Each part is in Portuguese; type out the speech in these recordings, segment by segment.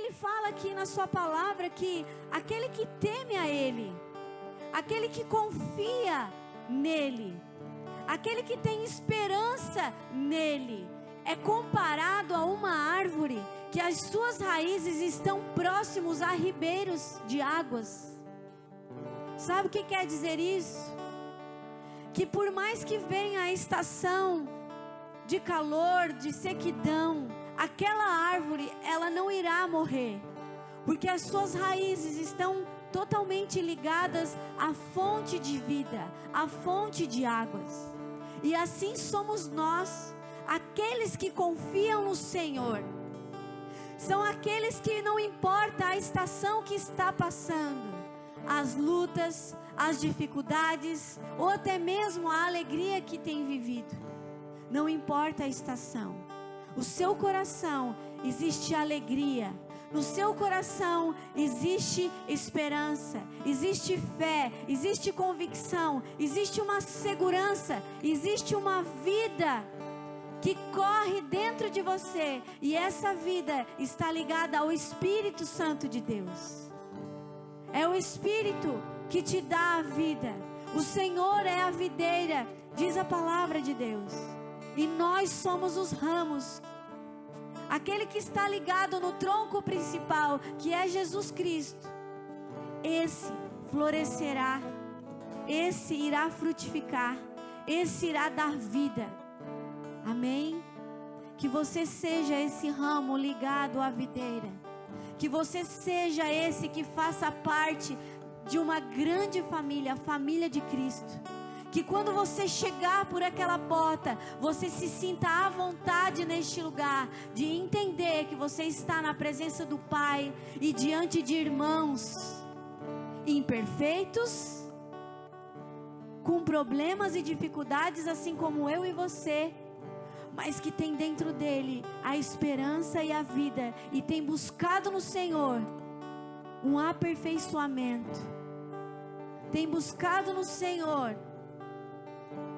Ele fala aqui na sua palavra que aquele que teme a Ele, aquele que confia nele, aquele que tem esperança nele, é comparado a uma árvore que as suas raízes estão próximos a ribeiros de águas. Sabe o que quer dizer isso? Que por mais que venha a estação de calor, de sequidão, aquela árvore, ela não irá morrer, porque as suas raízes estão totalmente ligadas à fonte de vida, à fonte de águas. E assim somos nós, aqueles que confiam no Senhor. São aqueles que não importa a estação que está passando, as lutas, as dificuldades, ou até mesmo a alegria que tem vivido. Não importa a estação, o seu coração existe alegria, no seu coração existe esperança, existe fé, existe convicção, existe uma segurança, existe uma vida que corre dentro de você, e essa vida está ligada ao Espírito Santo de Deus. É o Espírito que te dá a vida. O Senhor é a videira, diz a palavra de Deus, e nós somos os ramos. Aquele que está ligado no tronco principal, que é Jesus Cristo, esse florescerá, esse irá frutificar, esse irá dar vida. Amém? Que você seja esse ramo ligado à videira, que você seja esse que faça parte de uma grande família, a família de Cristo. Que quando você chegar por aquela porta, você se sinta à vontade neste lugar, de entender que você está na presença do Pai e diante de irmãos imperfeitos, com problemas e dificuldades, assim como eu e você, mas que tem dentro dele a esperança e a vida, e tem buscado no Senhor um aperfeiçoamento, tem buscado no Senhor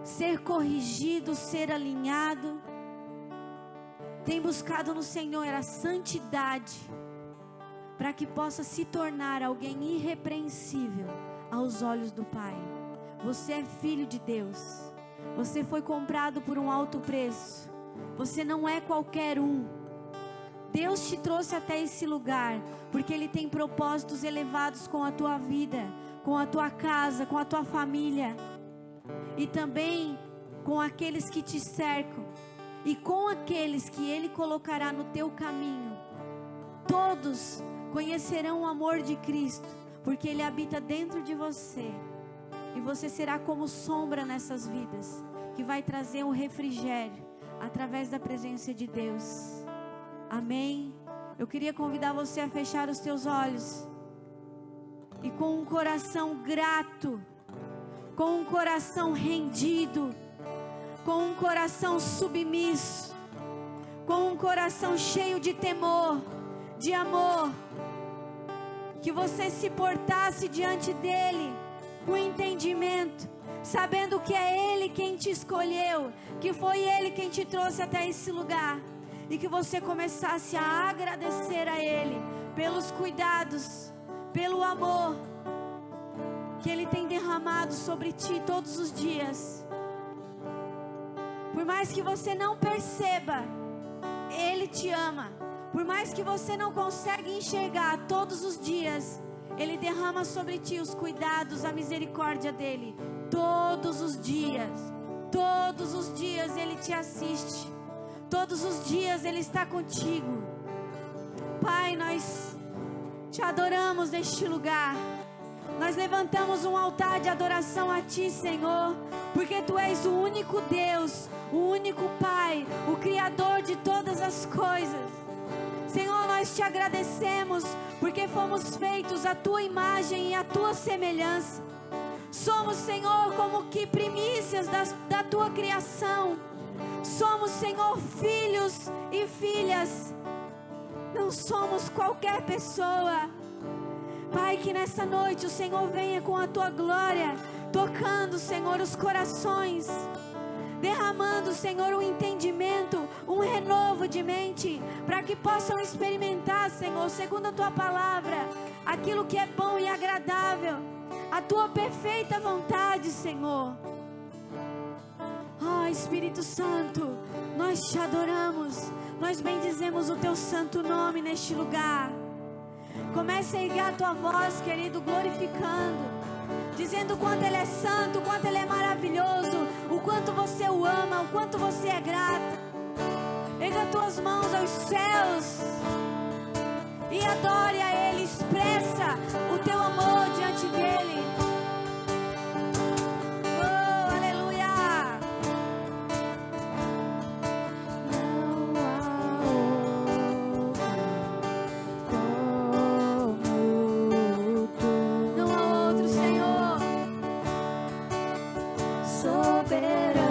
ser corrigido, ser alinhado, tem buscado no Senhor a santidade, para que possa se tornar alguém irrepreensível aos olhos do Pai. Você é filho de Deus, você foi comprado por um alto preço, você não é qualquer um. Deus te trouxe até esse lugar, porque Ele tem propósitos elevados com a tua vida, com a tua casa, com a tua família, e também com aqueles que te cercam, e com aqueles que Ele colocará no teu caminho. Todos conhecerão o amor de Cristo, porque Ele habita dentro de você, e você será como sombra nessas vidas, que vai trazer um refrigério, através da presença de Deus. Amém? Eu queria convidar você a fechar os teus olhos, e com um coração grato, com um coração rendido, com um coração submisso, com um coração cheio de temor, de amor, que você se portasse diante dEle com entendimento, sabendo que é Ele quem te escolheu, que foi Ele quem te trouxe até esse lugar, e que você começasse a agradecer a Ele pelos cuidados, pelo amor que Ele tem derramado sobre ti todos os dias. Por mais que você não perceba, Ele te ama. Por mais que você não consiga enxergar todos os dias, Ele derrama sobre ti os cuidados, a misericórdia dEle. Todos os dias Ele te assiste. Todos os dias Ele está contigo. Pai, nós te adoramos neste lugar. Nós levantamos um altar de adoração a Ti, Senhor, porque Tu és o único Deus, o único Pai, o Criador de todas as coisas. Senhor, nós Te agradecemos, porque fomos feitos à Tua imagem e à Tua semelhança. Somos, Senhor, como que primícias da Tua criação. Somos, Senhor, filhos e filhas. Não somos qualquer pessoa. Pai, que nessa noite o Senhor venha com a Tua glória, tocando, Senhor, os corações, derramando, Senhor, um entendimento, um renovo de mente, para que possam experimentar buscar, Senhor, segundo a tua palavra, aquilo que é bom e agradável, a tua perfeita vontade, Senhor. Oh, Espírito Santo, nós te adoramos, nós bendizemos o teu santo nome neste lugar. Comece a erguer a tua voz, querido, glorificando, dizendo o quanto Ele é santo, o quanto Ele é maravilhoso, o quanto você o ama, o quanto você é grato. Erga as tuas mãos aos céus e adore a Ele, expressa o teu amor diante dEle. Oh, aleluia! Não há outro, Senhor, soberano.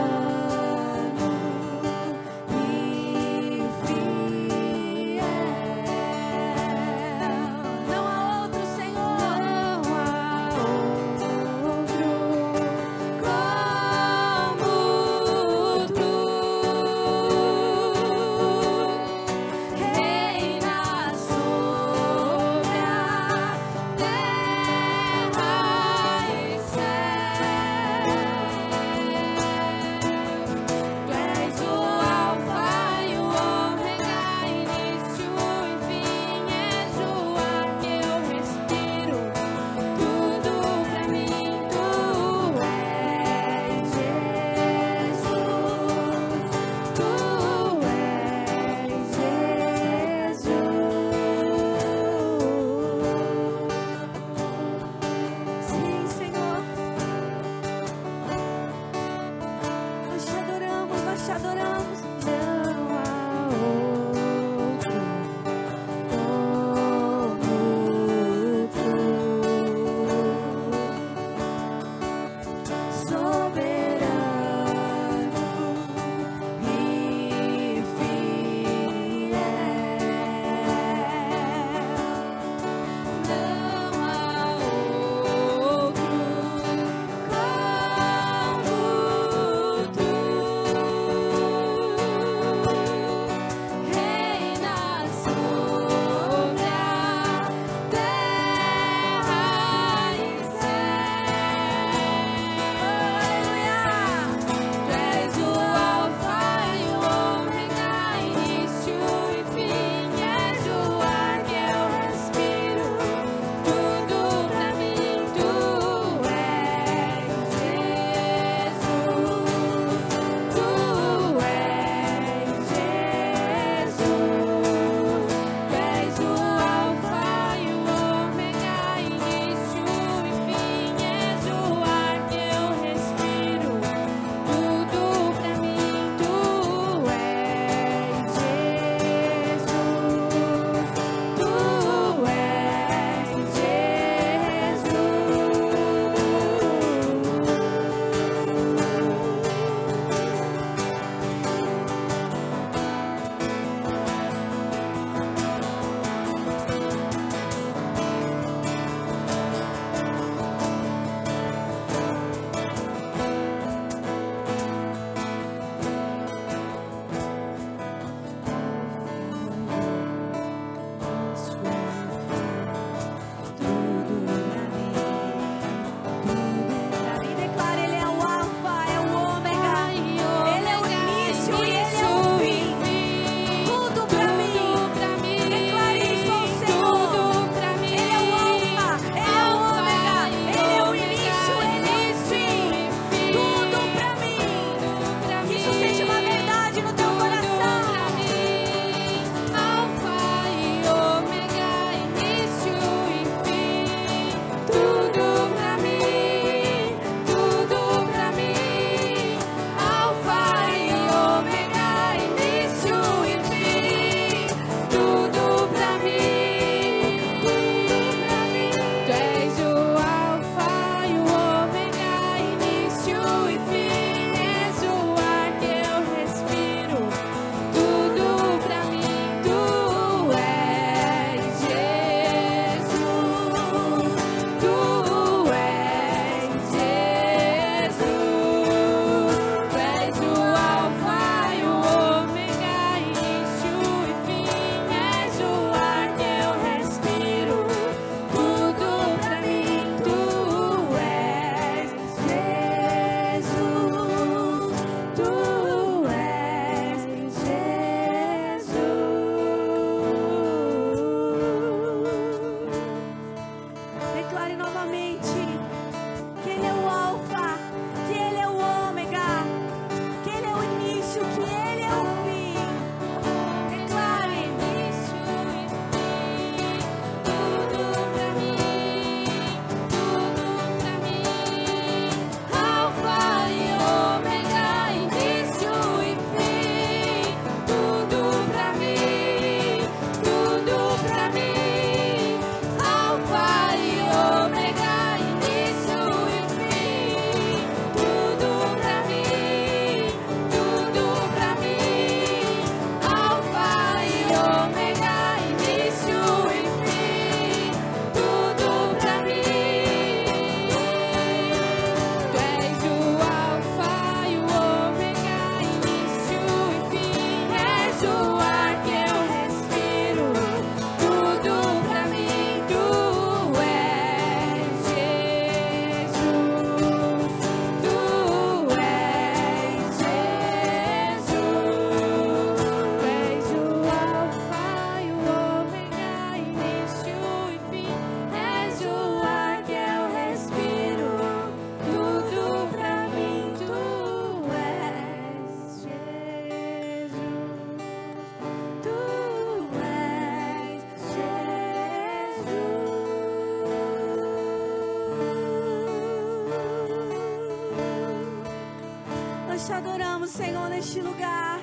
adoramos, Senhor, neste lugar.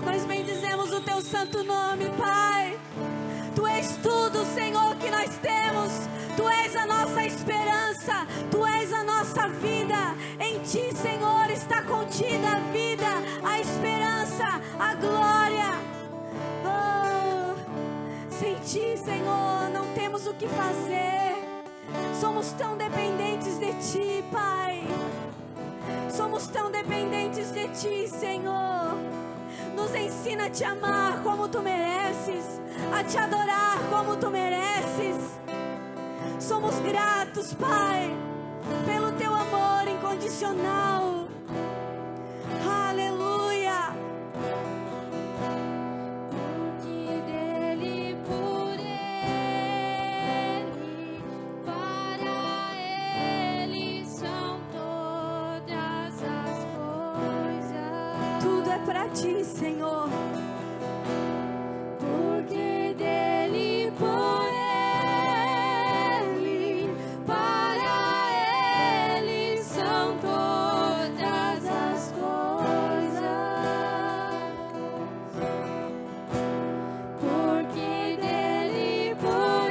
Nós bendizemos o Teu santo nome, Pai. Tu és tudo, Senhor, que nós temos. Tu és a nossa esperança. Tu és a nossa vida. Em Ti, Senhor, está contida a vida, a esperança, a glória. Oh, sem Ti, Senhor, não temos o que fazer. Somos tão dependentes de Ti, Pai. Somos tão dependentes de Ti, Senhor. Nos ensina a Te amar como Tu mereces, a Te adorar como Tu mereces. Somos gratos, Pai, pelo Teu amor incondicional. Aleluia. Porque dele, por ele, para ele são todas as coisas. Tudo é para Ti, Senhor. Porque dele, por ele, para ele são todas as coisas. Porque dele, por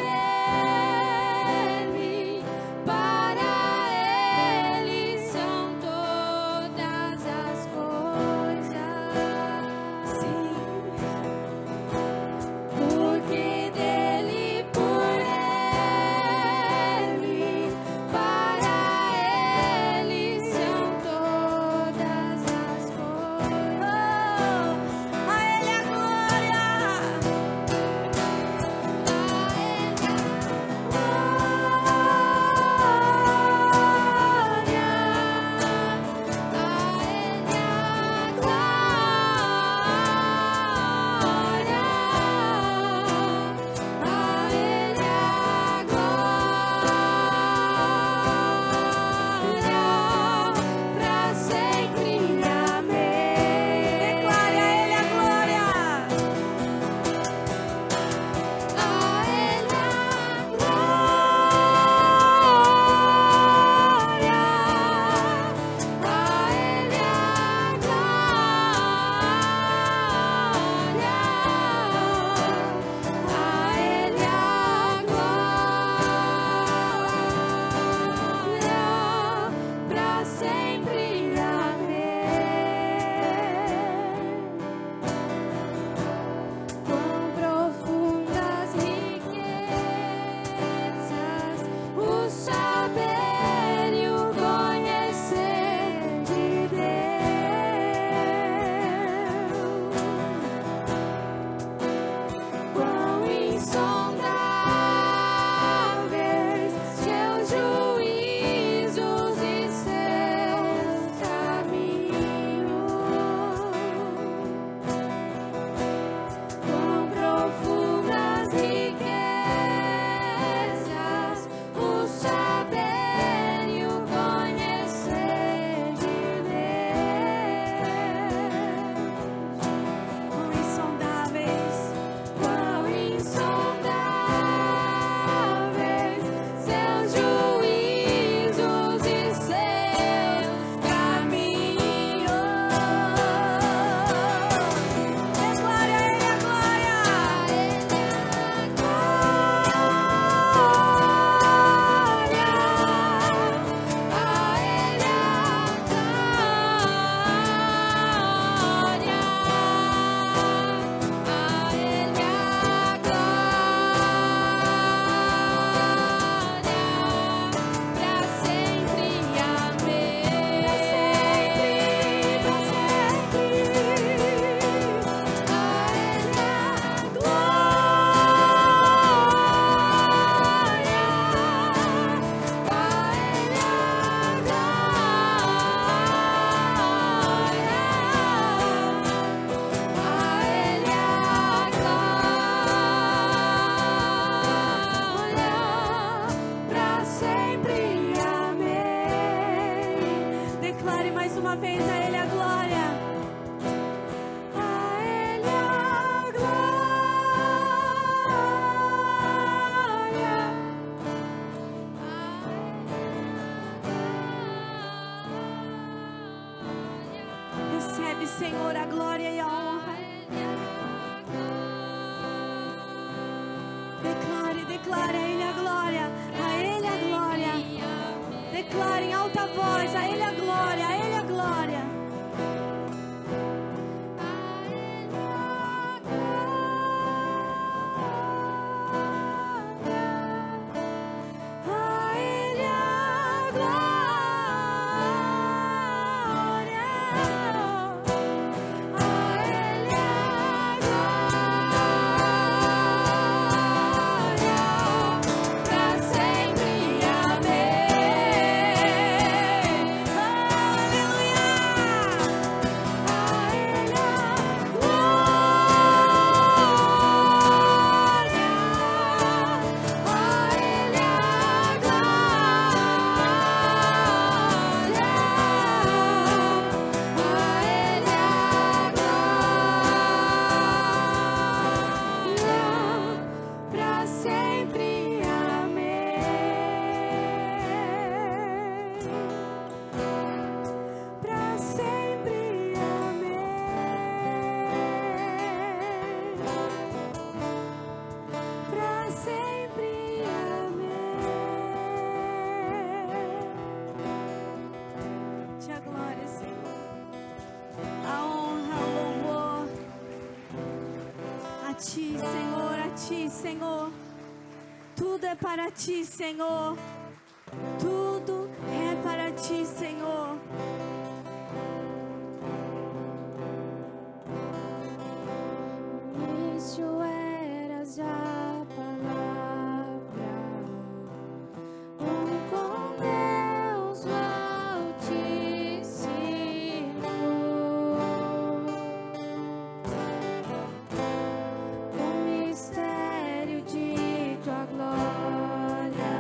ele, para ele são todas as coisas. Senhor, a glória e a honra. Declare, declare a Ele a glória, a Ele a glória. Declare em alta voz, a Ele a glória, a Ele a glória. Senhor, tudo é para ti, Senhor, tudo é para ti, Senhor. No início eras a palavra, com Deus o Altíssimo, o mistério de tua glória,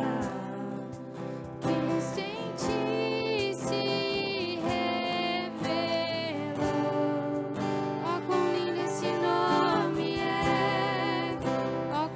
Cristo em ti se revelou. Ó, quão lindo esse nome é, ó,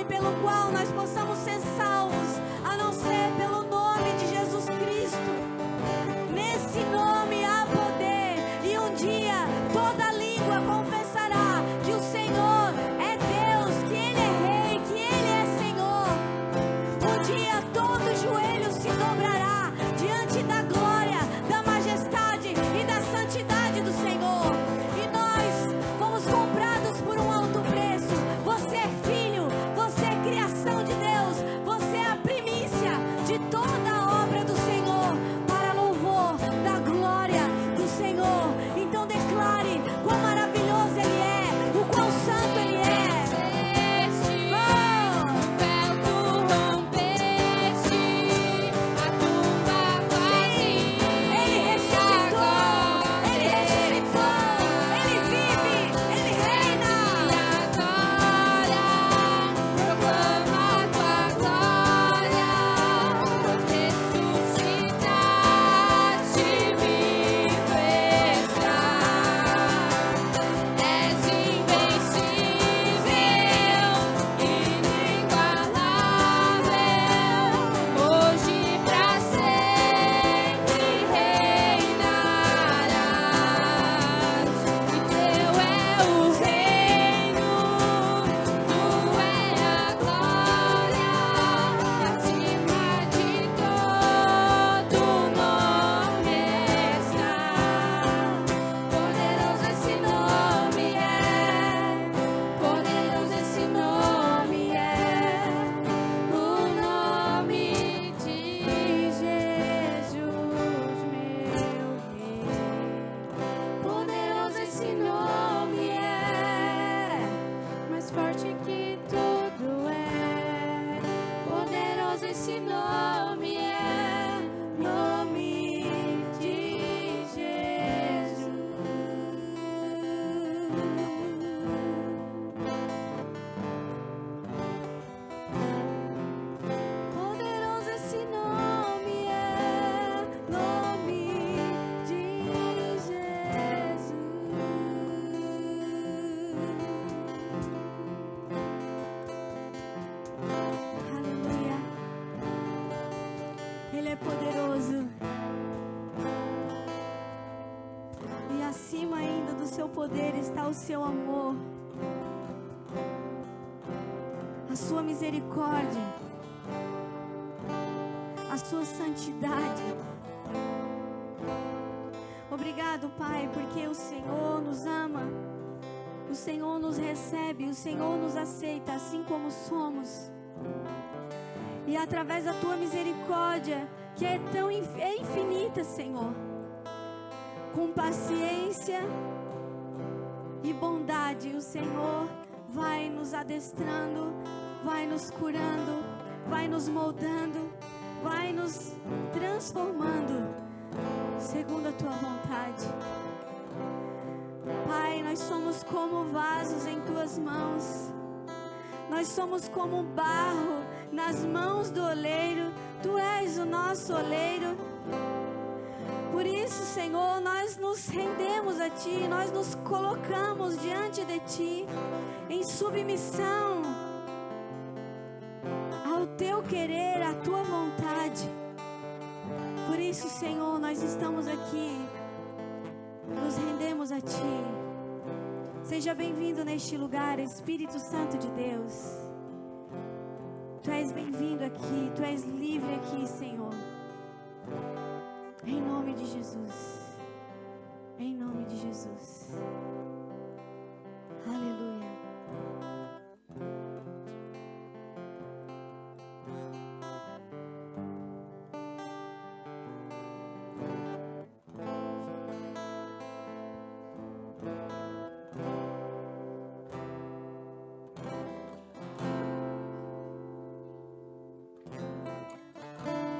nome pelo qual nós possamos ser salvos, a não ser pelo nome de Jesus Cristo. Nesse nome há poder, e um dia toda língua confessará que o Senhor é Deus, que Ele é Rei, que Ele é Senhor. Um dia todo joelho se dobrará diante da glória, da majestade e da santidade do Senhor. E nós fomos comprados por um alto preço. Você é filho, você é criação de Deus, você é a primícia de toda a obra do Senhor, para louvor da glória do Senhor. Então declare quão maravilhoso Ele é, o quão santo Ele é. Acima ainda do seu poder está o seu amor, a sua misericórdia, a sua santidade. Obrigado, Pai, porque o Senhor nos ama, o Senhor nos recebe, o Senhor nos aceita assim como somos. E através da tua misericórdia, que é tão infinita, Senhor, com paciência e bondade, o Senhor vai nos adestrando, vai nos curando, vai nos moldando, vai nos transformando segundo a tua vontade. Pai, nós somos como vasos em tuas mãos, nós somos como barro nas mãos do oleiro. Tu és o nosso oleiro. Por isso, Senhor, nós nos rendemos a Ti, nós nos colocamos diante de Ti, em submissão ao Teu querer, à Tua vontade. Por isso, Senhor, nós estamos aqui, nos rendemos a Ti. Seja bem-vindo neste lugar, Espírito Santo de Deus. Tu és bem-vindo aqui, Tu és livre aqui, Senhor. Em nome de Jesus. Em nome de Jesus. Aleluia.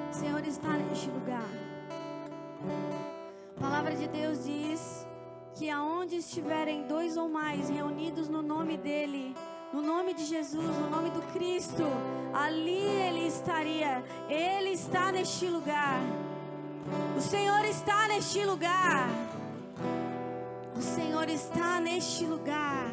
O Senhor está neste lugar. A palavra de Deus diz que aonde estiverem dois ou mais reunidos no nome dEle, no nome de Jesus, no nome do Cristo, ali Ele estaria. Ele está neste lugar. O Senhor está neste lugar. O Senhor está neste lugar.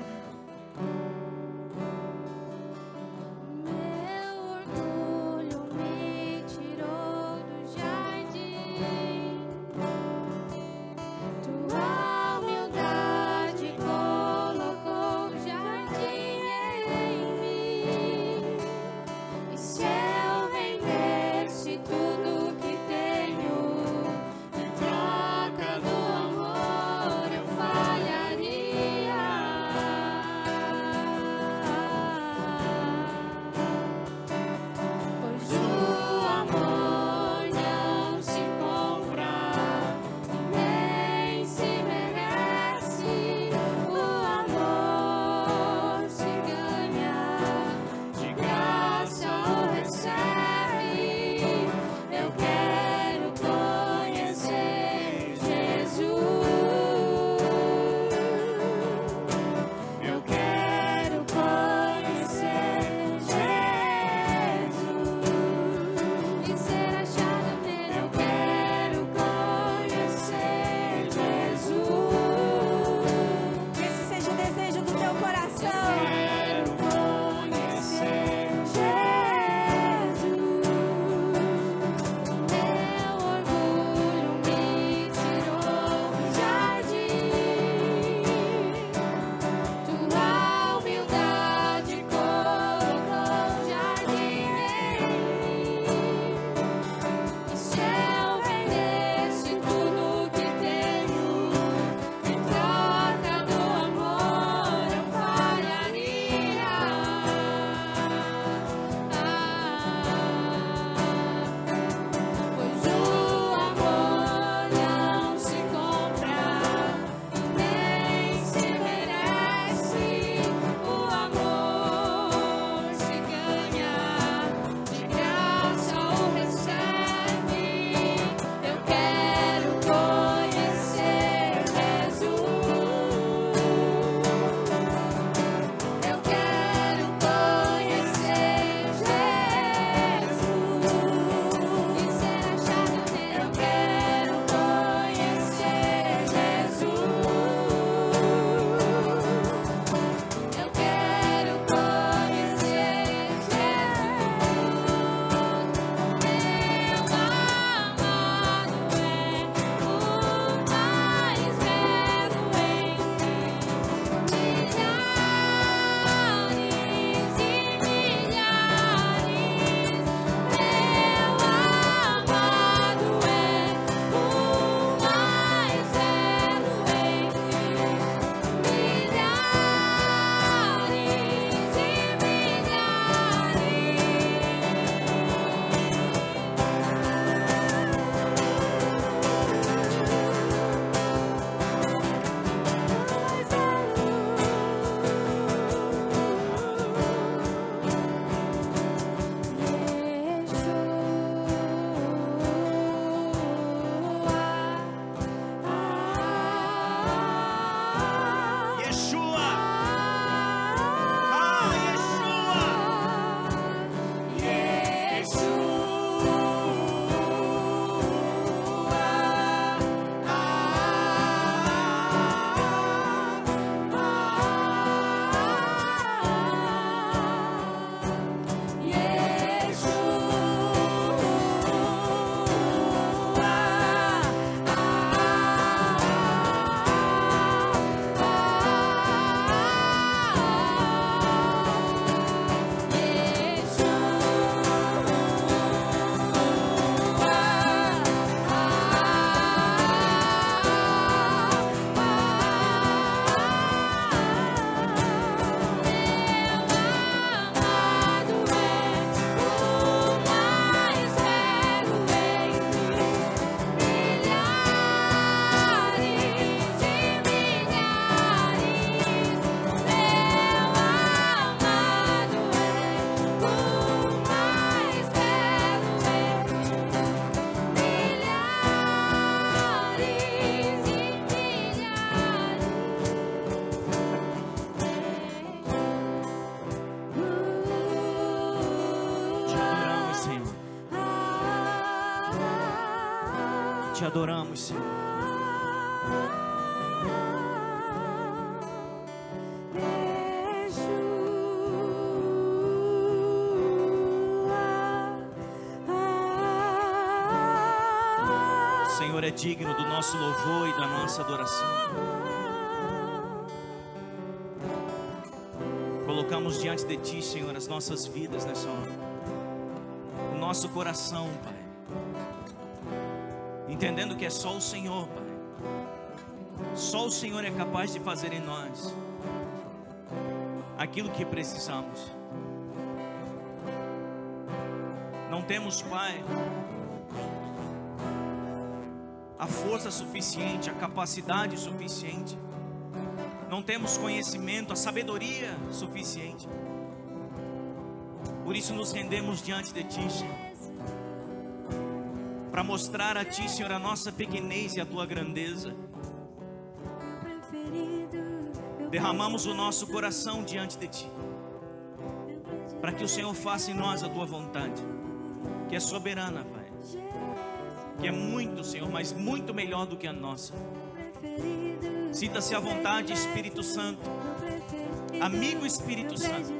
te adoramos, Senhor. O Senhor é digno do nosso louvor e da nossa adoração. Colocamos diante de Ti, Senhor, as nossas vidas nessa hora, o nosso coração, Pai, entendendo que é só o Senhor, Pai, só o Senhor é capaz de fazer em nós aquilo que precisamos. Não temos, Pai, a força suficiente, a capacidade suficiente, não temos conhecimento, a sabedoria suficiente. Por isso nos rendemos diante de Ti, Senhor, para mostrar a Ti, Senhor, a nossa pequenez e a Tua grandeza. Derramamos o nosso coração diante de Ti, para que o Senhor faça em nós a Tua vontade, que é soberana, Pai, que é muito, Senhor, mas muito melhor do que a nossa. Sinta-se à vontade, Espírito Santo, amigo Espírito Santo.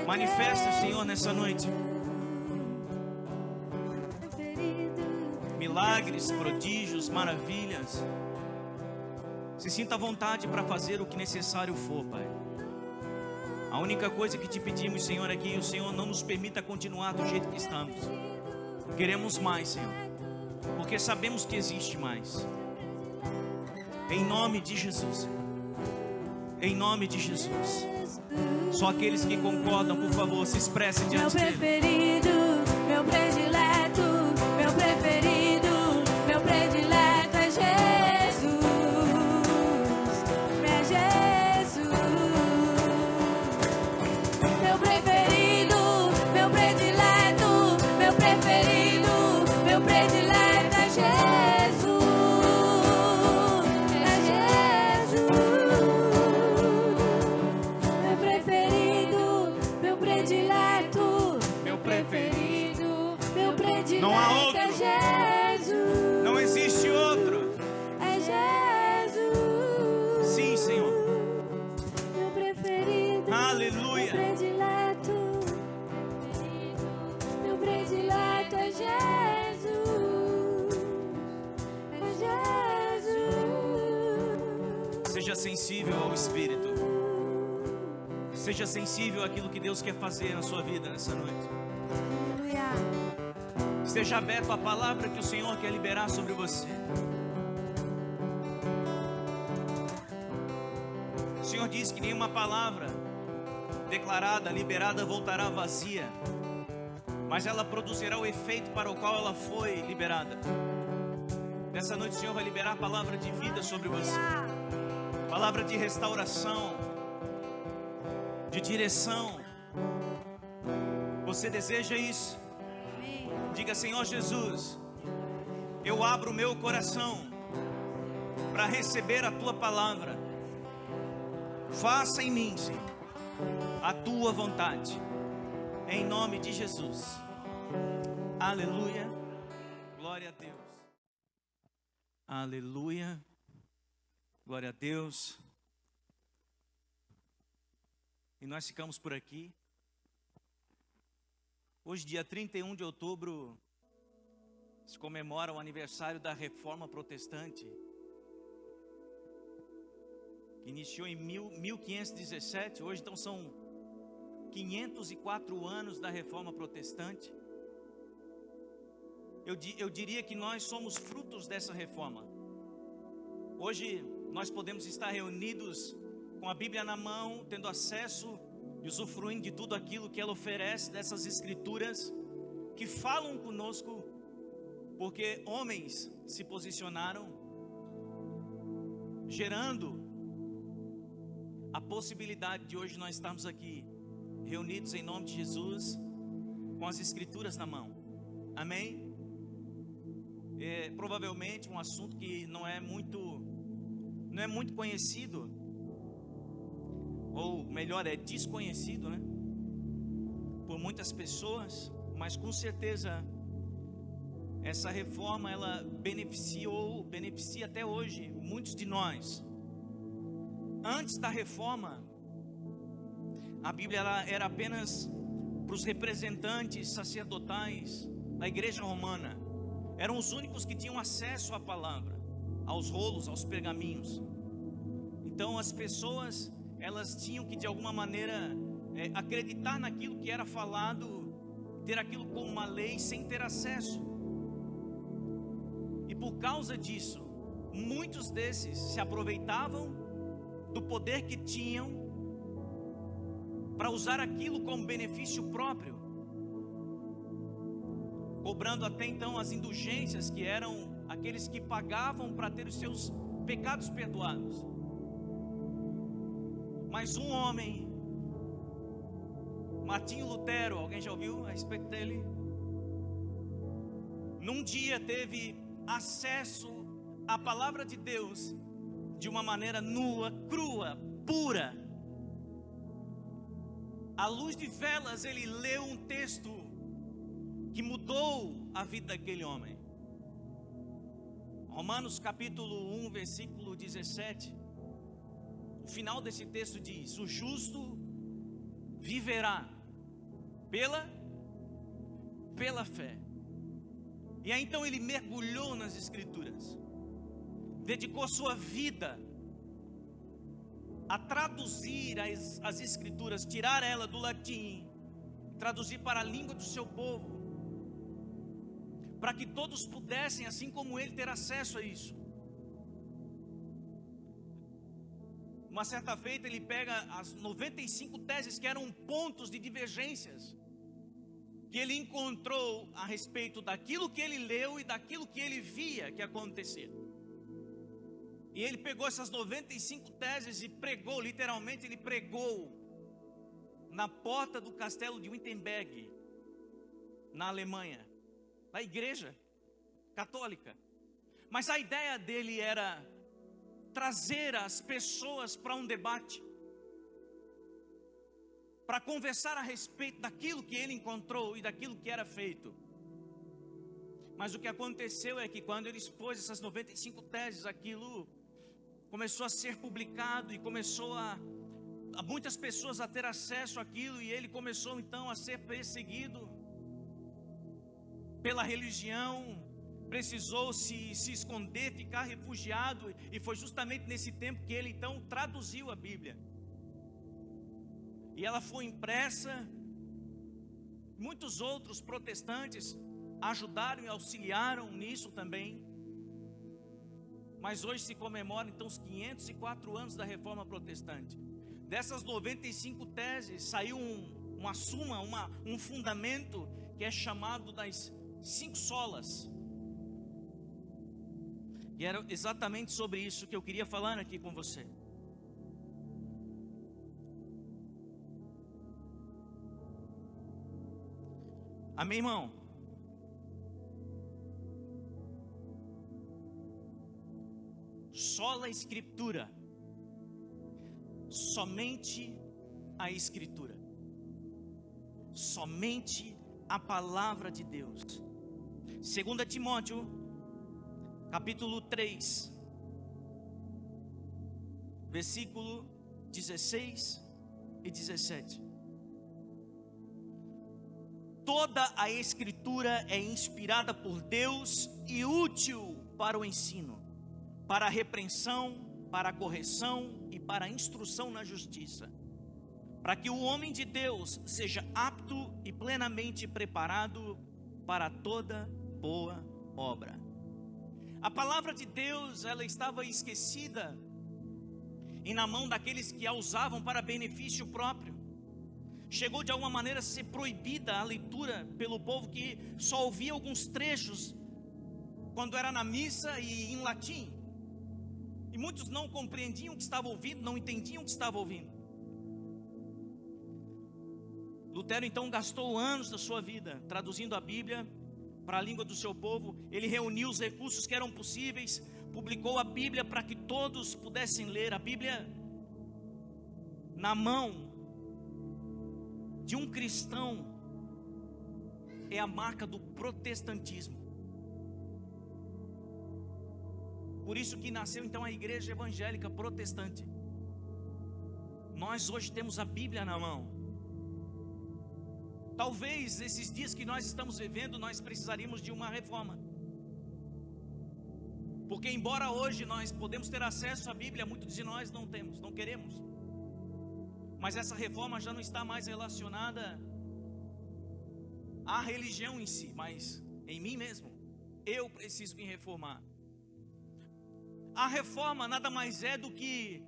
Manifesta, Senhor, nessa noite milagres, prodígios, maravilhas. Se sinta à vontade para fazer o que necessário for, Pai. A única coisa que te pedimos, Senhor, é que o Senhor não nos permita continuar do jeito que estamos. Queremos mais, Senhor, porque sabemos que existe mais. Em nome de Jesus. Em nome de Jesus. Só aqueles que concordam, por favor, se expressem diante dele. Meu preferido, meu predileto, meu preferido, meu predileto é Jesus. É Jesus. Meu preferido, meu predileto, meu preferido, meu predileto é Jesus. É Jesus. Meu preferido, meu predileto, Meu preferido. meu predileto Não há outro. é Jesus. Não existe outro. É Jesus. Sim, Senhor. Meu preferido. Aleluia. Meu predileto. Meu predileto é Jesus. É Jesus. Seja sensível ao Espírito. Seja sensível àquilo que Deus quer fazer na sua vida nessa noite. Aleluia. Esteja aberto à palavra que o Senhor quer liberar sobre você. O Senhor diz que nenhuma palavra declarada, liberada, voltará vazia, mas ela produzirá o efeito para o qual ela foi liberada. Nessa noite o Senhor vai liberar a palavra de vida sobre você, palavra de restauração, de direção. Você deseja isso? Diga: Senhor Jesus, eu abro o meu coração para receber a Tua palavra. Faça em mim, Senhor, a Tua vontade, em nome de Jesus. Aleluia, glória a Deus. Aleluia, glória a Deus. E nós ficamos por aqui. Hoje, dia 31 de outubro, se comemora o aniversário da Reforma Protestante, que iniciou em 1517. Hoje, então, são 504 anos da Reforma Protestante. Eu diria que nós somos frutos dessa reforma. Hoje, nós podemos estar reunidos com a Bíblia na mão, tendo acesso e usufruindo de tudo aquilo que ela oferece, dessas escrituras que falam conosco, porque homens se posicionaram, gerando a possibilidade de hoje nós estarmos aqui, reunidos em nome de Jesus, com as escrituras na mão. Amém? É provavelmente um assunto que não é muito conhecido, ou melhor, é desconhecido, né, por muitas pessoas. mas com certeza essa reforma ela beneficia até hoje muitos de nós. Antes da reforma, a Bíblia era apenas para os representantes sacerdotais da igreja romana. Eram os únicos que tinham acesso à palavra, aos rolos, aos pergaminhos. Então as pessoas, elas tinham que de alguma maneira acreditar naquilo que era falado, ter aquilo como uma lei sem ter acesso. E por causa disso, muitos desses se aproveitavam do poder que tinham para usar aquilo como benefício próprio, cobrando até então as indulgências, que eram aqueles que pagavam para ter os seus pecados perdoados. Mas um homem, Martinho Lutero, alguém já ouviu a respeito dele? Num dia teve acesso à palavra de Deus de uma maneira nua, crua, pura. À luz de velas, ele leu um texto que mudou a vida daquele homem. Romanos capítulo 1, versículo 17. O final desse texto diz: o justo viverá pela fé. E aí então ele mergulhou nas escrituras, dedicou sua vida a traduzir as escrituras, tirar ela do latim, traduzir para a língua do seu povo, para que todos pudessem, assim como ele, ter acesso a isso. Uma certa feita ele pega as 95 teses que eram pontos de divergências que ele encontrou a respeito daquilo que ele leu e daquilo que ele via que acontecia. E ele pegou essas 95 teses e pregou, literalmente ele pregou na porta do castelo de Wittenberg, na Alemanha, na igreja católica. Mas a ideia dele era trazer as pessoas para um debate, para conversar a respeito daquilo que ele encontrou e daquilo que era feito. Mas o que aconteceu é que quando ele expôs essas 95 teses, aquilo começou a ser publicado e começou a muitas pessoas a ter acesso àquilo, e ele começou então a ser perseguido pela religião, precisou se esconder, ficar refugiado, e foi justamente nesse tempo que ele então traduziu a Bíblia. E ela foi impressa. Muitos outros protestantes ajudaram e auxiliaram nisso também. Mas hoje se comemora então os 504 anos da Reforma Protestante. Dessas 95 teses saiu uma suma, um fundamento que é chamado das 5 solas. E era exatamente sobre isso que eu queria falar aqui com você. Amém, irmão? Sola Escritura. Somente a Escritura. Somente a palavra de Deus. 2 Timóteo, capítulo 3, versículo 16 e 17. Toda a Escritura é inspirada por Deus e útil para o ensino, para a repreensão, para a correção e para a instrução na justiça, para que o homem de Deus seja apto e plenamente preparado para toda boa obra. A palavra de Deus, ela estava esquecida e na mão daqueles que a usavam para benefício próprio. Chegou de alguma maneira a ser proibida a leitura pelo povo, que só ouvia alguns trechos quando era na missa e em latim. E muitos não compreendiam o que estava ouvindo, não entendiam o que estava ouvindo. Lutero então gastou anos da sua vida traduzindo a Bíblia para a língua do seu povo. Ele reuniu os recursos que eram possíveis, publicou a Bíblia para que todos pudessem ler. A Bíblia na mão de um cristão é a marca do protestantismo. Por isso que nasceu então a igreja evangélica protestante. Nós hoje temos a Bíblia na mão. Talvez esses dias que nós estamos vivendo, nós precisaríamos de uma reforma. Porque embora hoje nós podemos ter acesso à Bíblia, muitos de nós não temos, não queremos. Mas essa reforma já não está mais relacionada à religião em si, mas em mim mesmo. Eu preciso me reformar. A reforma nada mais é do que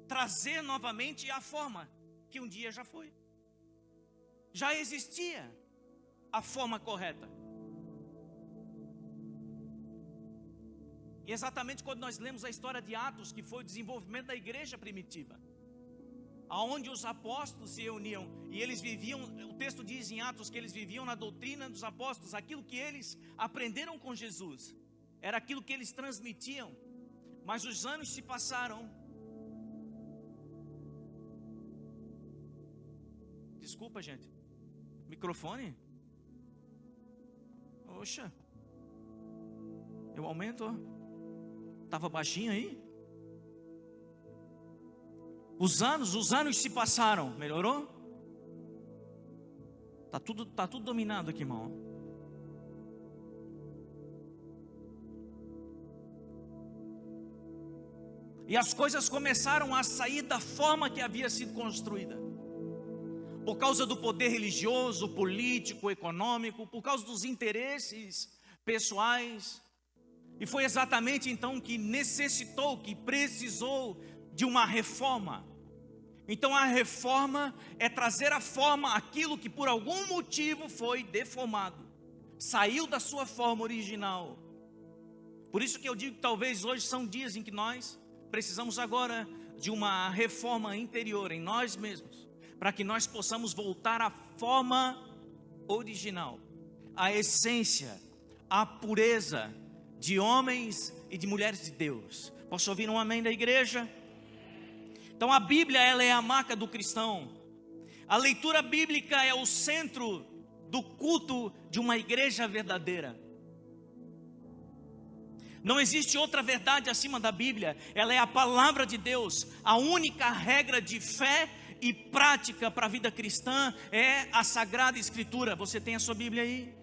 trazer novamente a forma que um dia já foi. Já existia a forma correta. E exatamente quando nós lemos a história de Atos, que foi o desenvolvimento da igreja primitiva, aonde os apóstolos se reuniam e eles viviam, o texto diz em Atos que eles viviam na doutrina dos apóstolos, aquilo que eles aprenderam com Jesus, era aquilo que eles transmitiam. Mas os anos se passaram. Desculpa, gente. Microfone? Oxa. Eu aumento, ó. Estava baixinho aí. Os anos se passaram. Melhorou? Tá tudo dominado aqui, irmão. E as coisas começaram a sair da forma que havia sido construída. Por causa do poder religioso, político, econômico, por causa dos interesses pessoais. E foi exatamente então que precisou de uma reforma. Então a reforma é trazer à forma aquilo que por algum motivo foi deformado. Saiu da sua forma original. Por isso que eu digo que talvez hoje são dias em que nós precisamos agora de uma reforma interior em nós mesmos, para que nós possamos voltar à forma original, à essência, à pureza de homens e de mulheres de Deus. Posso ouvir um amém da igreja? Então a Bíblia, ela é a marca do cristão. A leitura bíblica é o centro do culto de uma igreja verdadeira. Não existe outra verdade acima da Bíblia. Ela é a palavra de Deus. A única regra de fé e prática para a vida cristã é a Sagrada Escritura. Você tem a sua Bíblia aí?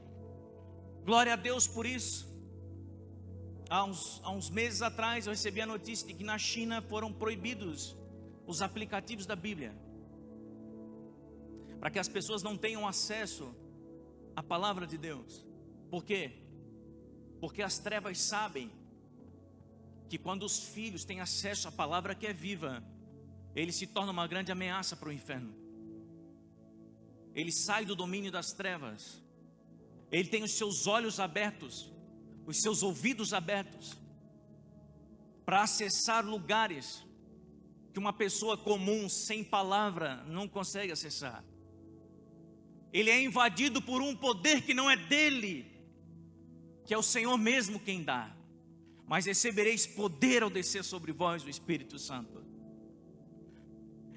Glória a Deus por isso. Há uns meses atrás eu recebi a notícia de que na China foram proibidos os aplicativos da Bíblia, para que as pessoas não tenham acesso à palavra de Deus. Por quê? Porque as trevas sabem que quando os filhos têm acesso à palavra que é viva, ele se torna uma grande ameaça para o inferno. Ele sai do domínio das trevas. Ele tem os seus olhos abertos, os seus ouvidos abertos, para acessar lugares que uma pessoa comum, sem palavra, não consegue acessar. Ele é invadido por um poder que não é dele, que é o Senhor mesmo quem dá. Mas recebereis poder ao descer sobre vós o Espírito Santo.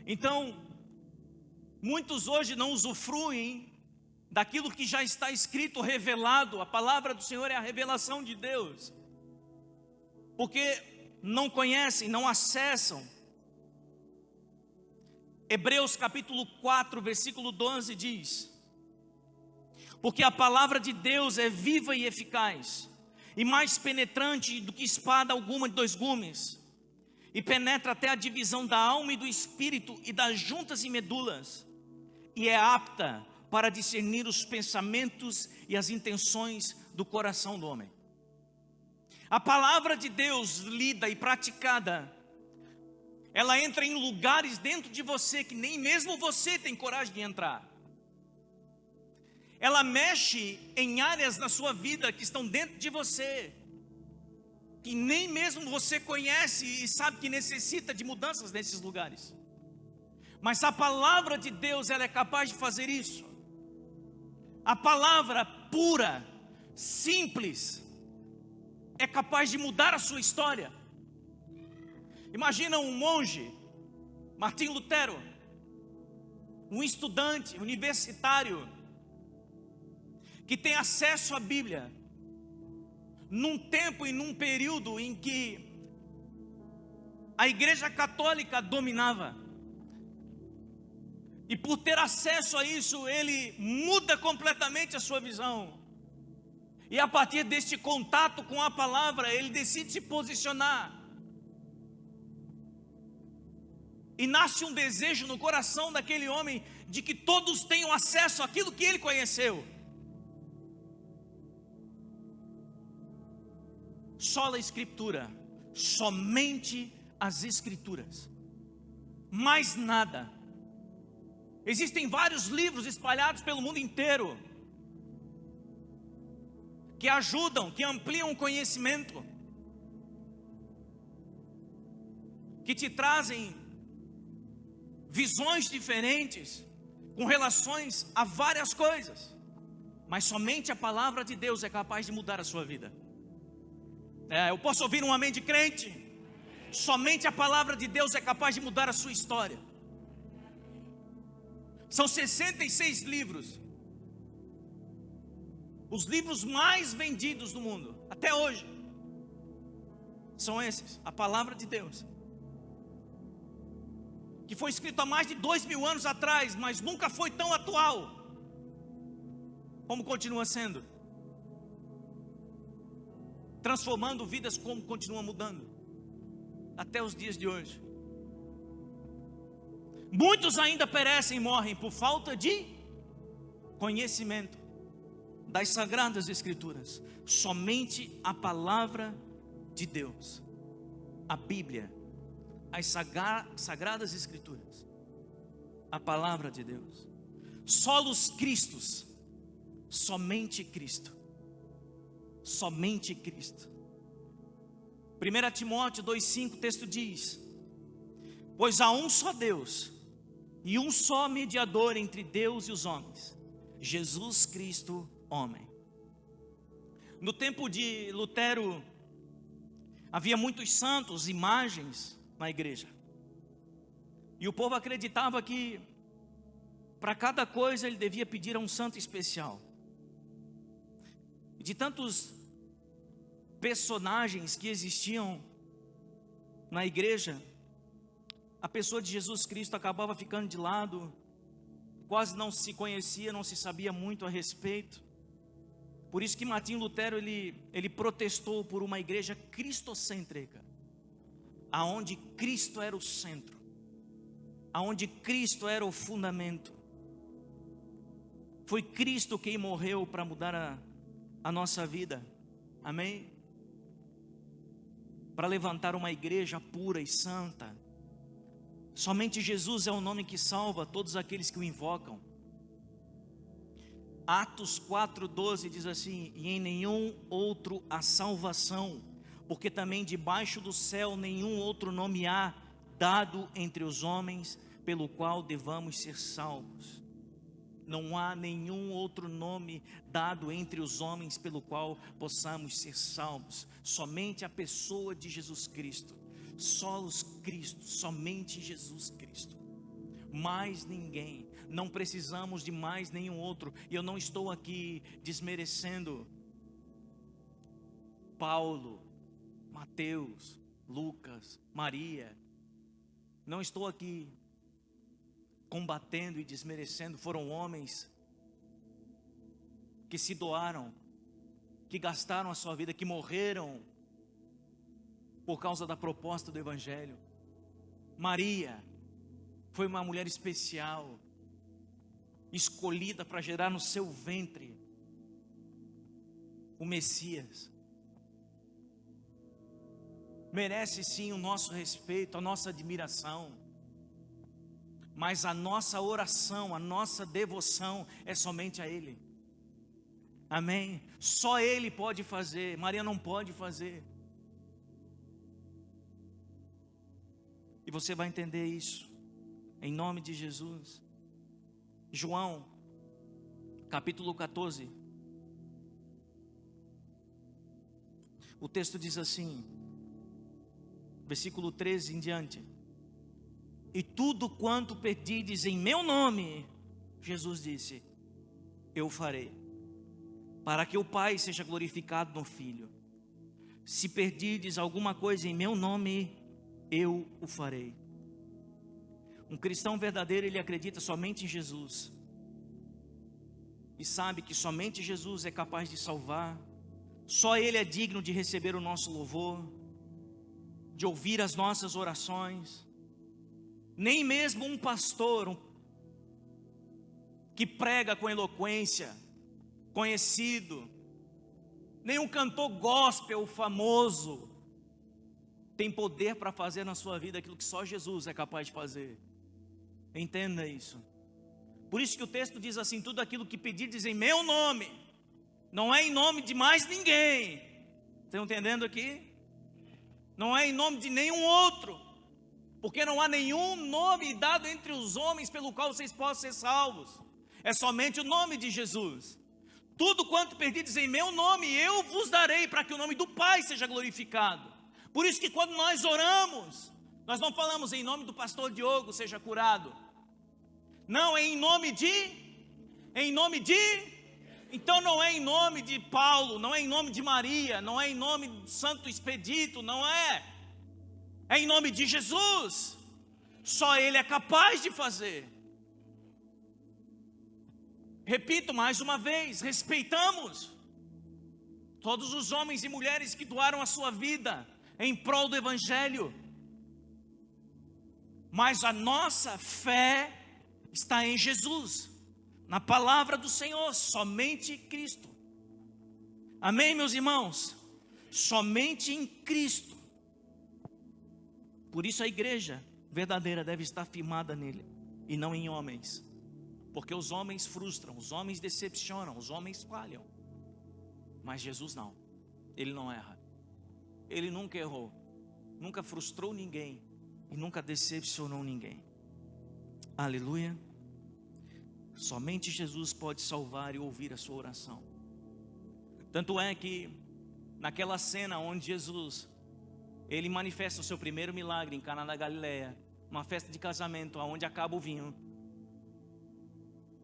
Então, muitos hoje não usufruem daquilo que já está escrito, revelado. A palavra do Senhor é a revelação de Deus, porque não conhecem, não acessam. Hebreus capítulo 4, versículo 12 diz: porque a palavra de Deus é viva e eficaz, e mais penetrante do que espada alguma de dois gumes, e penetra até a divisão da alma e do espírito e das juntas e medulas, e é apta para discernir os pensamentos e as intenções do coração do homem. A palavra de Deus lida e praticada, ela entra em lugares dentro de você que nem mesmo você tem coragem de entrar. Ela mexe em áreas na sua vida que estão dentro de você, que nem mesmo você conhece e sabe que necessita de mudanças nesses lugares. Mas a palavra de Deus, ela é capaz de fazer isso. A palavra pura, simples, é capaz de mudar a sua história. Imagina um monge, Martim Lutero, um estudante universitário, que tem acesso à Bíblia, num tempo e num período em que a Igreja Católica dominava. E por ter acesso a isso, ele muda completamente a sua visão. E a partir deste contato com a palavra, ele decide se posicionar. E nasce um desejo no coração daquele homem de que todos tenham acesso àquilo que ele conheceu. Só a Escritura, somente as Escrituras, mais nada. Existem vários livros espalhados pelo mundo inteiro que ajudam, que ampliam o conhecimento, que te trazem visões diferentes com relações a várias coisas, mas somente a palavra de Deus é capaz de mudar a sua vida. Eu posso ouvir um amém de crente? Somente a palavra de Deus é capaz de mudar a sua história. São 66 livros, os livros mais vendidos do mundo, até hoje, são esses, a palavra de Deus, que foi escrito há mais de 2000 anos atrás, mas nunca foi tão atual, como continua sendo, transformando vidas como continua mudando, até os dias de hoje. Muitos ainda perecem e morrem por falta de conhecimento das Sagradas Escrituras. Somente a palavra de Deus, a Bíblia, as Sagradas Escrituras, a palavra de Deus. Solos Cristos, somente Cristo, somente Cristo. 1 Timóteo 2,5, o texto diz: pois há um só Deus e um só mediador entre Deus e os homens, Jesus Cristo, homem. No tempo de Lutero, havia muitos santos, imagens na igreja, e o povo acreditava que para cada coisa ele devia pedir a um santo especial. De tantos personagens que existiam na igreja, a pessoa de Jesus Cristo acabava ficando de lado, quase não se conhecia, não se sabia muito a respeito. Por isso que Martinho Lutero, ele protestou por uma igreja cristocêntrica, aonde Cristo era o centro, aonde Cristo era o fundamento. Foi Cristo quem morreu para mudar a nossa vida, amém? Para levantar uma igreja pura e santa. Somente Jesus é o nome que salva todos aqueles que o invocam. Atos 4,12 diz assim: e em nenhum outro há salvação, porque também debaixo do céu nenhum outro nome há dado entre os homens, pelo qual devamos ser salvos. Não há nenhum outro nome dado entre os homens pelo qual possamos ser salvos. Somente a pessoa de Jesus Cristo. Solos Cristo, somente Jesus Cristo. Mais ninguém. Não precisamos de mais nenhum outro. E eu não estou aqui desmerecendo Paulo, Mateus, Lucas, Maria. Não estou aqui combatendo e desmerecendo. Foram homens que se doaram, que gastaram a sua vida, que morreram por causa da proposta do Evangelho. Maria foi uma mulher especial, escolhida para gerar no seu ventre o Messias. Merece sim o nosso respeito, a nossa admiração, mas a nossa oração, a nossa devoção é somente a Ele. Amém? Só Ele pode fazer, Maria não pode fazer. E você vai entender isso, em nome de Jesus. João, capítulo 14. O texto diz assim, versículo 13 em diante: e tudo quanto pedides em meu nome, Jesus disse, eu farei, para que o Pai seja glorificado no Filho. Se perdirdes alguma coisa em meu nome, eu o farei. Um cristão verdadeiro, ele acredita somente em Jesus. E sabe que somente Jesus é capaz de salvar. Só Ele é digno de receber o nosso louvor, de ouvir as nossas orações. Nem mesmo um pastor que prega com eloquência, conhecido, nem um cantor gospel famoso, tem poder para fazer na sua vida aquilo que só Jesus é capaz de fazer. Entenda isso. Por isso que o texto diz assim: tudo aquilo que pedirdes em meu nome, não é em nome de mais ninguém. Estão entendendo aqui? Não é em nome de nenhum outro, porque não há nenhum nome dado entre os homens pelo qual vocês possam ser salvos. É somente o nome de Jesus. Tudo quanto pedirdes em meu nome, eu vos darei, para que o nome do Pai seja glorificado. Por isso que quando nós oramos, nós não falamos em nome do pastor Diogo seja curado. Não, é em nome de, então não é em nome de Paulo, não é em nome de Maria, não é em nome do Santo Expedito, não é. É em nome de Jesus. Só Ele é capaz de fazer. Repito mais uma vez, respeitamos todos os homens e mulheres que doaram a sua vida em prol do Evangelho. Mas a nossa fé está em Jesus, na palavra do Senhor, somente Cristo. Amém, meus irmãos? Somente em Cristo. Por isso a igreja verdadeira deve estar firmada nele e não em homens, porque os homens frustram, os homens decepcionam, os homens falham, mas Jesus não. Ele não erra, Ele nunca errou, nunca frustrou ninguém e nunca decepcionou ninguém. Aleluia. Somente Jesus pode salvar e ouvir a sua oração. Tanto é que naquela cena onde Jesus, Ele manifesta o seu primeiro milagre em Caná da Galileia, uma festa de casamento onde acaba o vinho,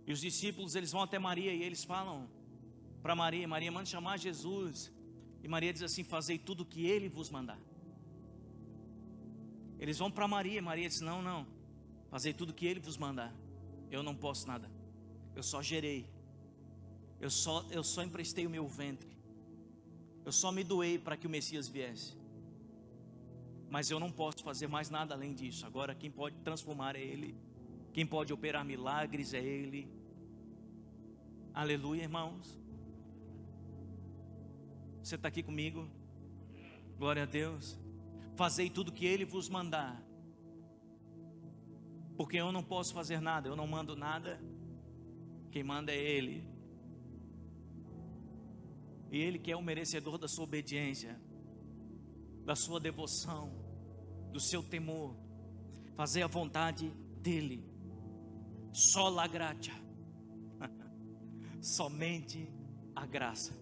e os discípulos eles vão até Maria e eles falam para Maria: Maria, manda chamar Jesus. E Maria diz assim: fazei tudo o que Ele vos mandar. Eles vão para Maria, Maria diz: não, fazei tudo o que Ele vos mandar. Eu não posso nada, eu só gerei, eu só emprestei o meu ventre, eu só me doei para que o Messias viesse, mas eu não posso fazer mais nada além disso. Agora quem pode transformar é Ele, quem pode operar milagres é Ele. Aleluia, irmãos. Você está aqui comigo? Glória a Deus. Fazei tudo que Ele vos mandar, porque eu não posso fazer nada, eu não mando nada, quem manda é Ele. E Ele que é o merecedor da sua obediência, da sua devoção, do seu temor. Fazer a vontade dEle. Sola gratia. Somente a graça.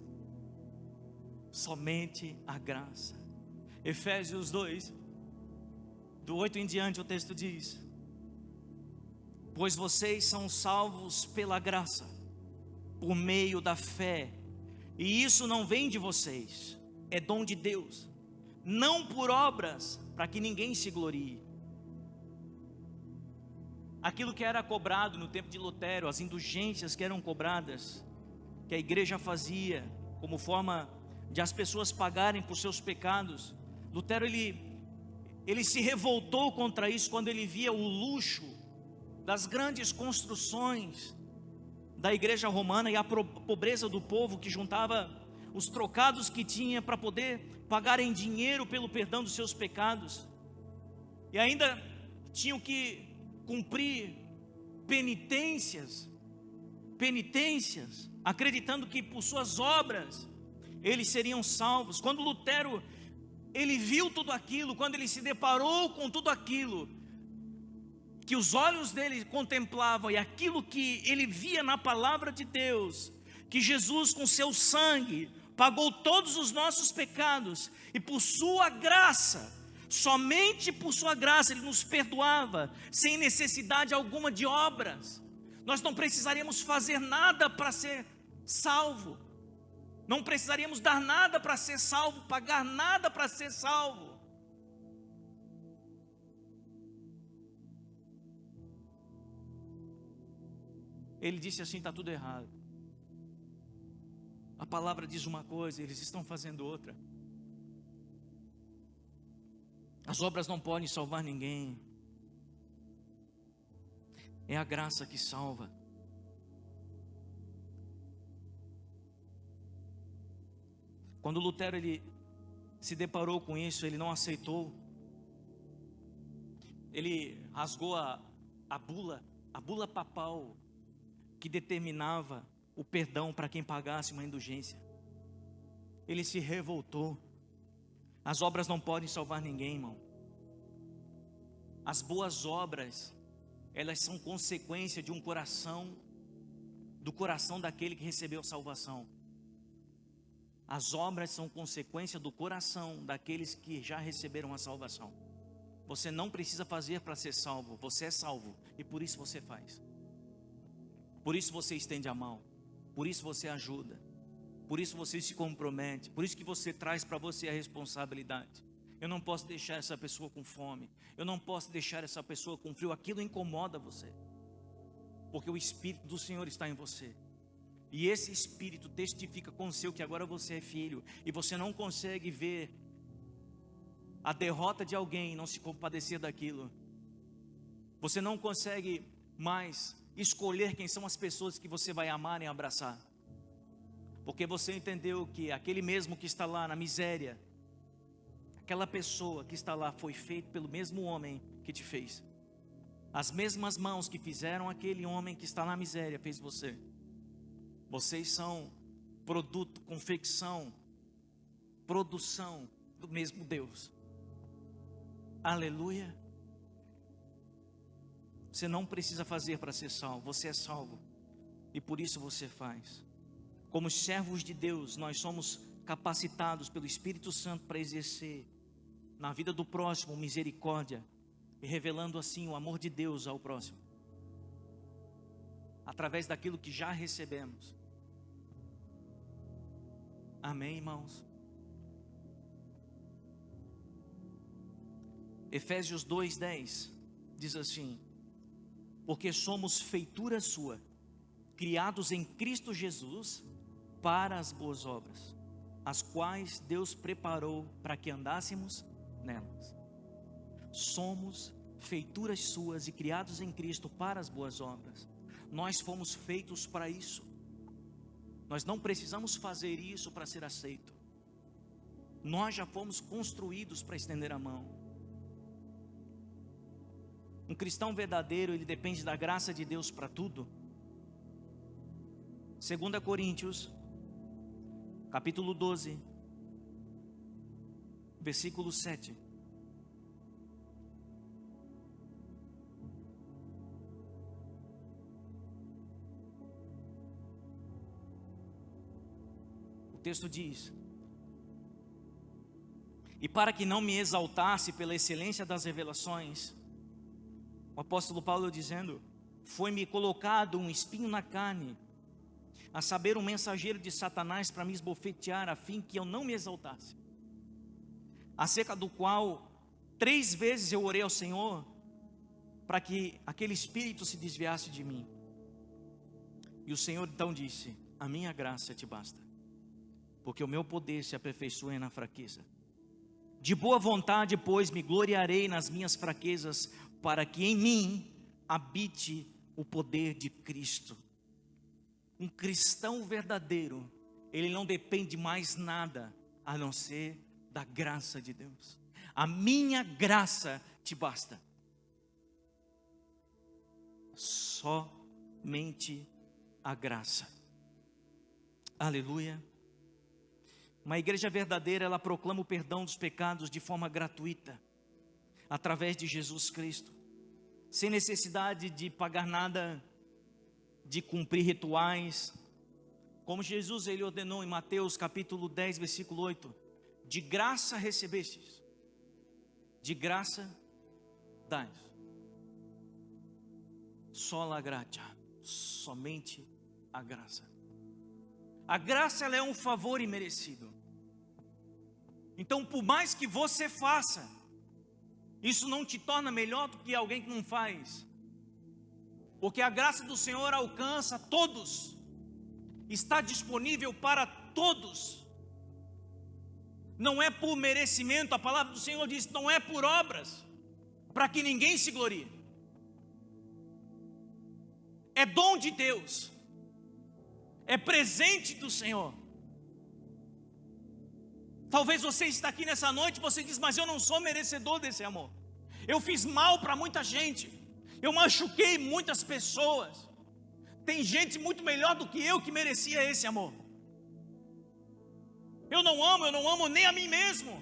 Somente a graça. Efésios 2, do 8 em diante, o texto diz: pois vocês são salvos pela graça, por meio da fé, e isso não vem de vocês, é dom de Deus, não por obras, para que ninguém se glorie. Aquilo que era cobrado no tempo de Lutero, as indulgências que eram cobradas, que a igreja fazia como forma de as pessoas pagarem por seus pecados, Lutero ele se revoltou contra isso quando ele via o luxo das grandes construções da igreja romana e a pobreza do povo que juntava os trocados que tinha para poder pagar em dinheiro pelo perdão dos seus pecados, e ainda tinham que cumprir penitências, acreditando que por suas obras eles seriam salvos. Quando Lutero ele viu tudo aquilo, quando ele se deparou com tudo aquilo que os olhos dele contemplavam, e aquilo que ele via na palavra de Deus, que Jesus com seu sangue pagou todos os nossos pecados, e por sua graça, somente por sua graça Ele nos perdoava, sem necessidade alguma de obras. Nós não precisaríamos fazer nada para ser salvo. Não precisaríamos dar nada para ser salvo, pagar nada para ser salvo. Ele disse assim: está tudo errado. A palavra diz uma coisa, eles estão fazendo outra. As obras não podem salvar ninguém. É a graça que salva. Quando Lutero ele se deparou com isso, ele não aceitou. Ele rasgou a bula papal que determinava o perdão para quem pagasse uma indulgência. Ele se revoltou. As obras não podem salvar ninguém, irmão. As boas obras, elas são consequência de um coração, do coração daquele que recebeu a salvação. As obras são consequência do coração daqueles que já receberam a salvação. Você não precisa fazer para ser salvo, você é salvo e por isso você faz. Por isso você estende a mão, por isso você ajuda, por isso você se compromete, por isso que você traz para você a responsabilidade. Eu não posso deixar essa pessoa com fome, eu não posso deixar essa pessoa com frio, aquilo incomoda você, porque o Espírito do Senhor está em você. E esse Espírito testifica com o seu que agora você é filho, e você não consegue ver a derrota de alguém e não se compadecer daquilo. Você não consegue mais escolher quem são as pessoas que você vai amar e abraçar, porque você entendeu que aquele mesmo que está lá na miséria, aquela pessoa que está lá foi feito pelo mesmo homem que te fez. As mesmas mãos que fizeram aquele homem que está na miséria fez você. Vocês são produto, confecção, produção do mesmo Deus. Aleluia. Você não precisa fazer para ser salvo, você é salvo e por isso você faz. Como servos de Deus, nós somos capacitados pelo Espírito Santo para exercer na vida do próximo misericórdia e revelando assim o amor de Deus ao próximo, através daquilo que já recebemos. Amém, irmãos? Efésios 2:10 diz assim: porque somos feitura sua, criados em Cristo Jesus para as boas obras, as quais Deus preparou para que andássemos nelas. Somos feituras suas e criados em Cristo para as boas obras. Nós fomos feitos para isso. Nós não precisamos fazer isso para ser aceito. Nós já fomos construídos para estender a mão. Um cristão verdadeiro, ele depende da graça de Deus para tudo. 2 Coríntios, capítulo 12, versículo 7. O texto diz: e para que não me exaltasse pela excelência das revelações, o apóstolo Paulo dizendo: foi-me colocado um espinho na carne, a saber, um mensageiro de Satanás para me esbofetear, a fim que eu não me exaltasse, acerca do qual 3 vezes eu orei ao Senhor, para que aquele espírito se desviasse de mim. E o Senhor então disse: a minha graça te basta, porque o meu poder se aperfeiçoa na fraqueza. De boa vontade, pois, me gloriarei nas minhas fraquezas, para que em mim habite o poder de Cristo. Um cristão verdadeiro, ele não depende de mais nada a não ser da graça de Deus. A minha graça te basta. Somente a graça. Aleluia. Uma igreja verdadeira, ela proclama o perdão dos pecados de forma gratuita, através de Jesus Cristo, sem necessidade de pagar nada, de cumprir rituais, como Jesus ele ordenou em Mateus capítulo 10, versículo 8: de graça recebestes, de graça dai. Sola gratia, somente a graça. A graça, ela é um favor imerecido. Então, por mais que você faça, isso não te torna melhor do que alguém que não faz. Porque a graça do Senhor alcança todos. Está disponível para todos. Não é por merecimento, a palavra do Senhor diz, não é por obras, para que ninguém se glorie. É dom de Deus. É presente do Senhor. Talvez você está aqui nessa noite e você diz, mas eu não sou merecedor desse amor. Eu fiz mal para muita gente. Eu machuquei muitas pessoas. Tem gente muito melhor do que eu que merecia esse amor. Eu não amo nem a mim mesmo.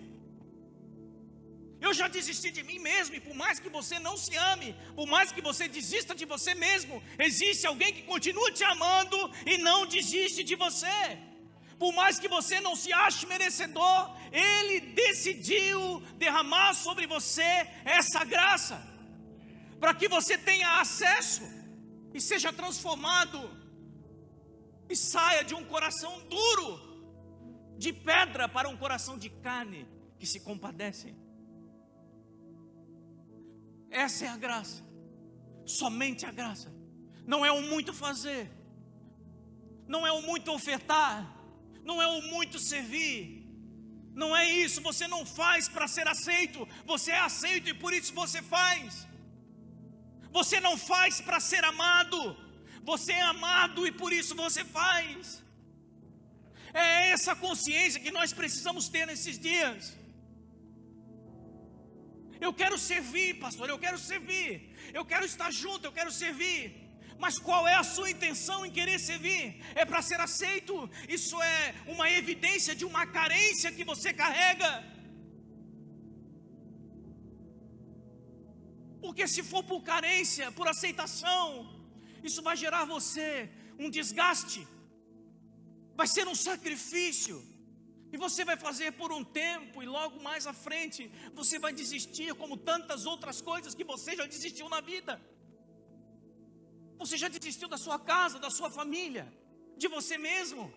Eu já desisti de mim mesmo, e por mais que você não se ame, por mais que você desista de você mesmo, existe alguém que continua te amando e não desiste de você. Por mais que você não se ache merecedor, Ele decidiu derramar sobre você essa graça, para que você tenha acesso e seja transformado e saia de um coração duro, de pedra, para um coração de carne que se compadece. Essa é a graça, somente a graça. Não é o muito fazer, não é o muito ofertar, não é o muito servir. Não é isso, você não faz para ser aceito, você é aceito e por isso você faz. Você não faz para ser amado, você é amado e por isso você faz. É essa consciência que nós precisamos ter nesses dias. Eu quero servir, pastor, eu quero servir, eu quero estar junto, eu quero servir. Mas qual é a sua intenção em querer servir? É para ser aceito? Isso é uma evidência de uma carência que você carrega. Porque se for por carência, por aceitação, isso vai gerar você um desgaste. Vai ser um sacrifício. E você vai fazer por um tempo e logo mais à frente você vai desistir, como tantas outras coisas que você já desistiu na vida. Você já desistiu da sua casa, da sua família, de você mesmo.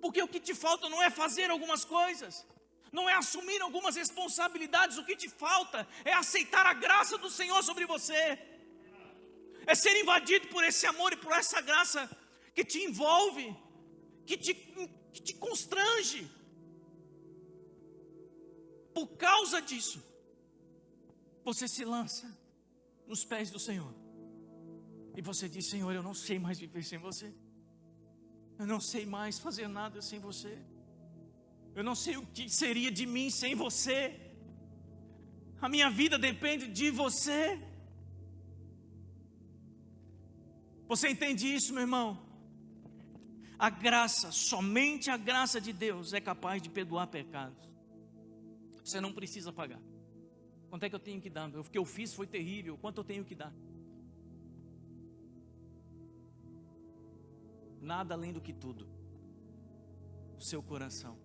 Porque o que te falta não é fazer algumas coisas, não é assumir algumas responsabilidades. O que te falta é aceitar a graça do Senhor sobre você. É ser invadido por esse amor e por essa graça que te envolve, que te constrange. Por causa disso, você se lança nos pés do Senhor. E você diz, Senhor, eu não sei mais viver sem você. Eu não sei mais fazer nada sem você. Eu não sei o que seria de mim sem você. A minha vida depende de você. Você entende isso, meu irmão? A graça, somente a graça de Deus é capaz de perdoar pecados. Você não precisa pagar. Quanto é que eu tenho que dar? O que eu fiz foi terrível. Quanto eu tenho que dar? Nada além do que tudo. O seu coração.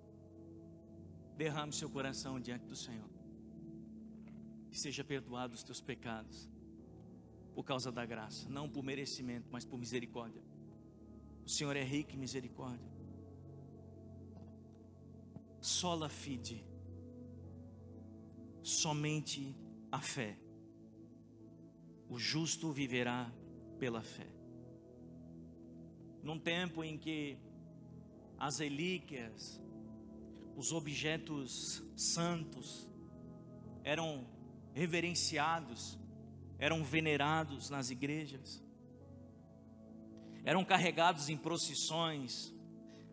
Derrame seu coração diante do Senhor. E seja perdoado os teus pecados. Por causa da graça. Não por merecimento, mas por misericórdia. O Senhor é rico em misericórdia. Sola fide. Somente a fé. O justo viverá pela fé. Num tempo em que as relíquias, os objetos santos eram reverenciados, eram venerados nas igrejas, eram carregados em procissões,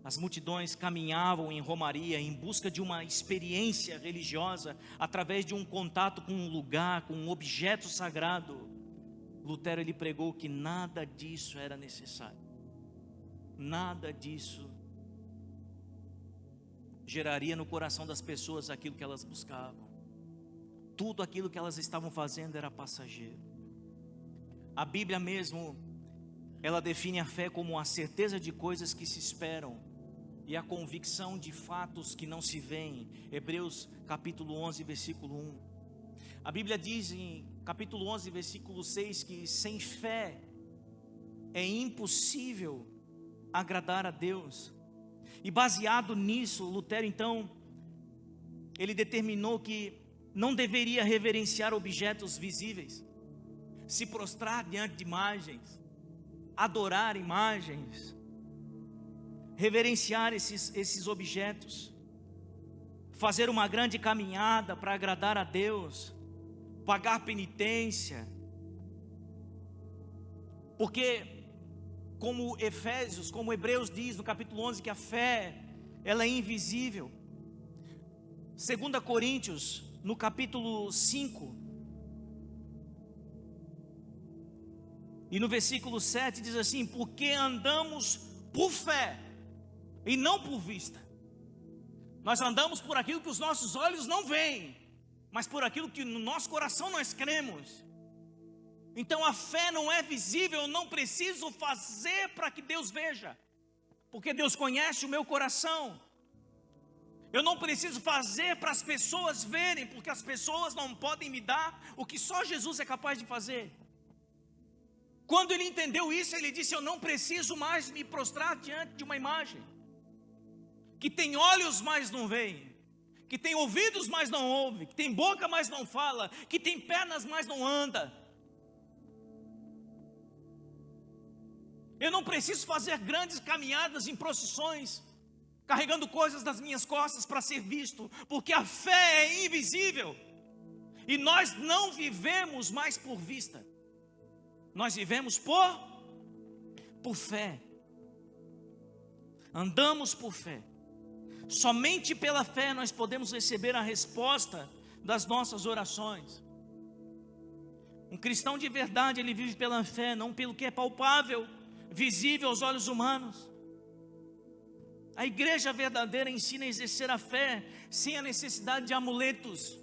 as multidões caminhavam em romaria em busca de uma experiência religiosa através de um contato com um lugar, com um objeto sagrado. Lutero, ele pregou que nada disso era necessário. Nada disso geraria no coração das pessoas aquilo que elas buscavam. Tudo aquilo que elas estavam fazendo era passageiro. A Bíblia mesmo, ela define a fé como a certeza de coisas que se esperam e a convicção de fatos que não se veem. Hebreus capítulo 11, versículo 1. A Bíblia diz em capítulo 11, versículo 6, que sem fé é impossível agradar a Deus. E baseado nisso, Lutero então, ele determinou que não deveria reverenciar objetos visíveis, se prostrar diante de imagens, adorar imagens, reverenciar esses objetos, fazer uma grande caminhada para agradar a Deus, pagar penitência, porque como Efésios, como Hebreus diz no capítulo 11, que a fé, ela é invisível. 2 Coríntios, no capítulo 5, e no versículo 7 diz assim: porque andamos por fé e não por vista. Nós andamos por aquilo que os nossos olhos não veem, mas por aquilo que no nosso coração nós cremos. Então a fé não é visível, eu não preciso fazer para que Deus veja, porque Deus conhece o meu coração. Eu não preciso fazer para as pessoas verem, porque as pessoas não podem me dar o que só Jesus é capaz de fazer. Quando ele entendeu isso, ele disse: eu não preciso mais me prostrar diante de uma imagem, que tem olhos, mas não veem, que tem ouvidos, mas não ouve, que tem boca, mas não fala, que tem pernas, mas não anda. Eu não preciso fazer grandes caminhadas em procissões, carregando coisas nas minhas costas para ser visto, porque a fé é invisível, e nós não vivemos mais por vista, nós vivemos por fé, andamos por fé. Somente pela fé nós podemos receber a resposta das nossas orações. Um cristão de verdade, ele vive pela fé, não pelo que é palpável, visível aos olhos humanos. A igreja verdadeira ensina a exercer a fé sem a necessidade de amuletos,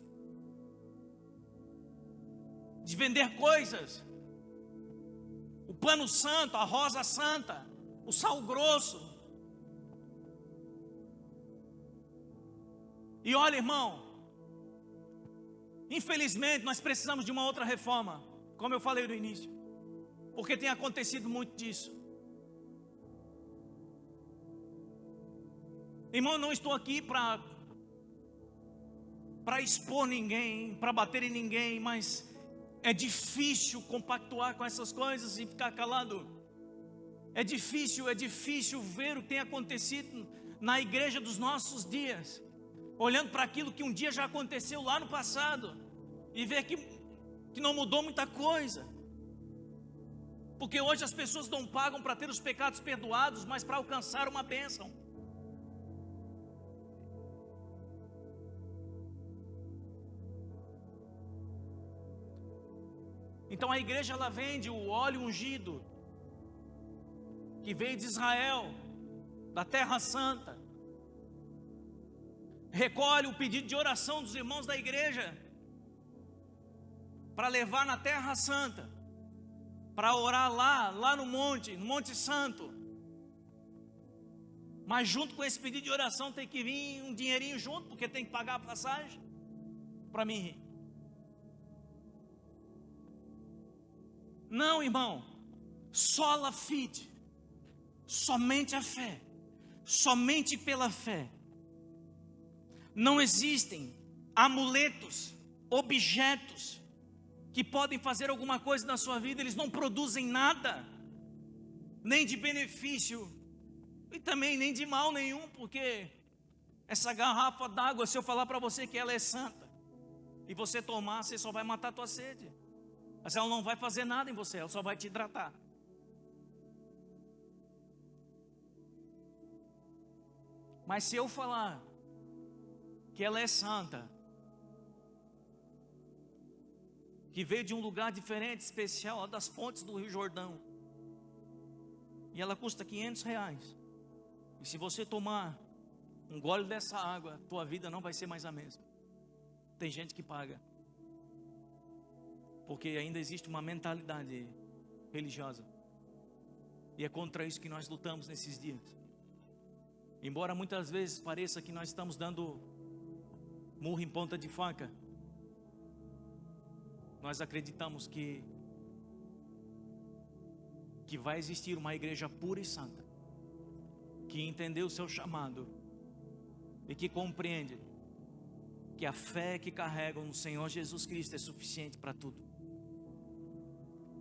de vender coisas. O pano santo, a rosa santa, o sal grosso. E olha, irmão, infelizmente nós precisamos de uma outra reforma, como eu falei no início, porque tem acontecido muito disso. Irmão, eu não estou aqui para expor ninguém, para bater em ninguém, mas é difícil compactuar com essas coisas e ficar calado. É difícil ver o que tem acontecido na igreja dos nossos dias, olhando para aquilo que um dia já aconteceu lá no passado, e ver que não mudou muita coisa. Porque hoje as pessoas não pagam para ter os pecados perdoados, mas para alcançar uma bênção. Então a igreja, ela vende o óleo ungido, que veio de Israel, da Terra Santa, recolhe o pedido de oração dos irmãos da igreja, para levar na Terra Santa, para orar lá no Monte Santo. Mas junto com esse pedido de oração tem que vir um dinheirinho junto, porque tem que pagar a passagem para mim ir. Não, irmão, sola fide, somente a fé, somente pela fé. Não existem amuletos, objetos que podem fazer alguma coisa na sua vida. Eles não produzem nada, nem de benefício e também nem de mal nenhum, porque essa garrafa d'água, se eu falar para você que ela é santa e você tomar, você só vai matar a tua sede. Mas ela não vai fazer nada em você, ela só vai te hidratar. Mas se eu falar que ela é santa, que veio de um lugar diferente, especial, lá das fontes do Rio Jordão, e ela custa R$500, e se você tomar um gole dessa água, tua vida não vai ser mais a mesma. Tem gente que paga, porque ainda existe uma mentalidade religiosa, e é contra isso que nós lutamos nesses dias. Embora muitas vezes pareça que nós estamos dando murro em ponta de faca, nós acreditamos que vai existir uma igreja pura e santa, que entendeu o seu chamado e que compreende que a fé que carregam no Senhor Jesus Cristo é suficiente para tudo.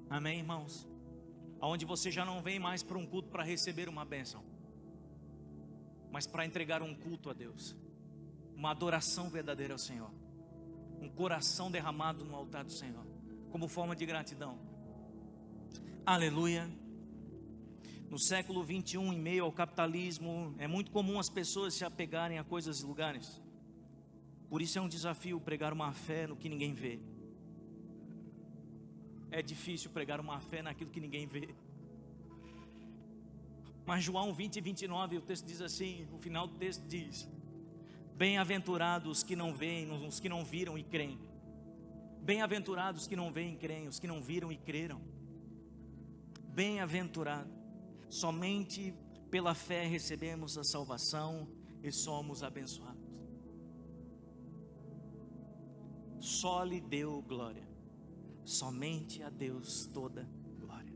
Amém, irmãos? Aonde você já não vem mais para um culto para receber uma bênção, mas para entregar um culto a Deus, uma adoração verdadeira ao Senhor, um coração derramado no altar do Senhor, como forma de gratidão. Aleluia. No século 21, em meio ao capitalismo, é muito comum as pessoas se apegarem a coisas e lugares. Por isso é um desafio pregar uma fé no que ninguém vê. É difícil pregar uma fé naquilo que ninguém vê. Mas João 20:29, o texto diz assim, no final do texto diz: bem-aventurados os que não veem, os que não viram e creem. Bem-aventurados os que não veem e creem, os que não viram e creram. Bem-aventurado. Somente pela fé recebemos a salvação e somos abençoados. Só lhe deu glória. Somente a Deus toda glória.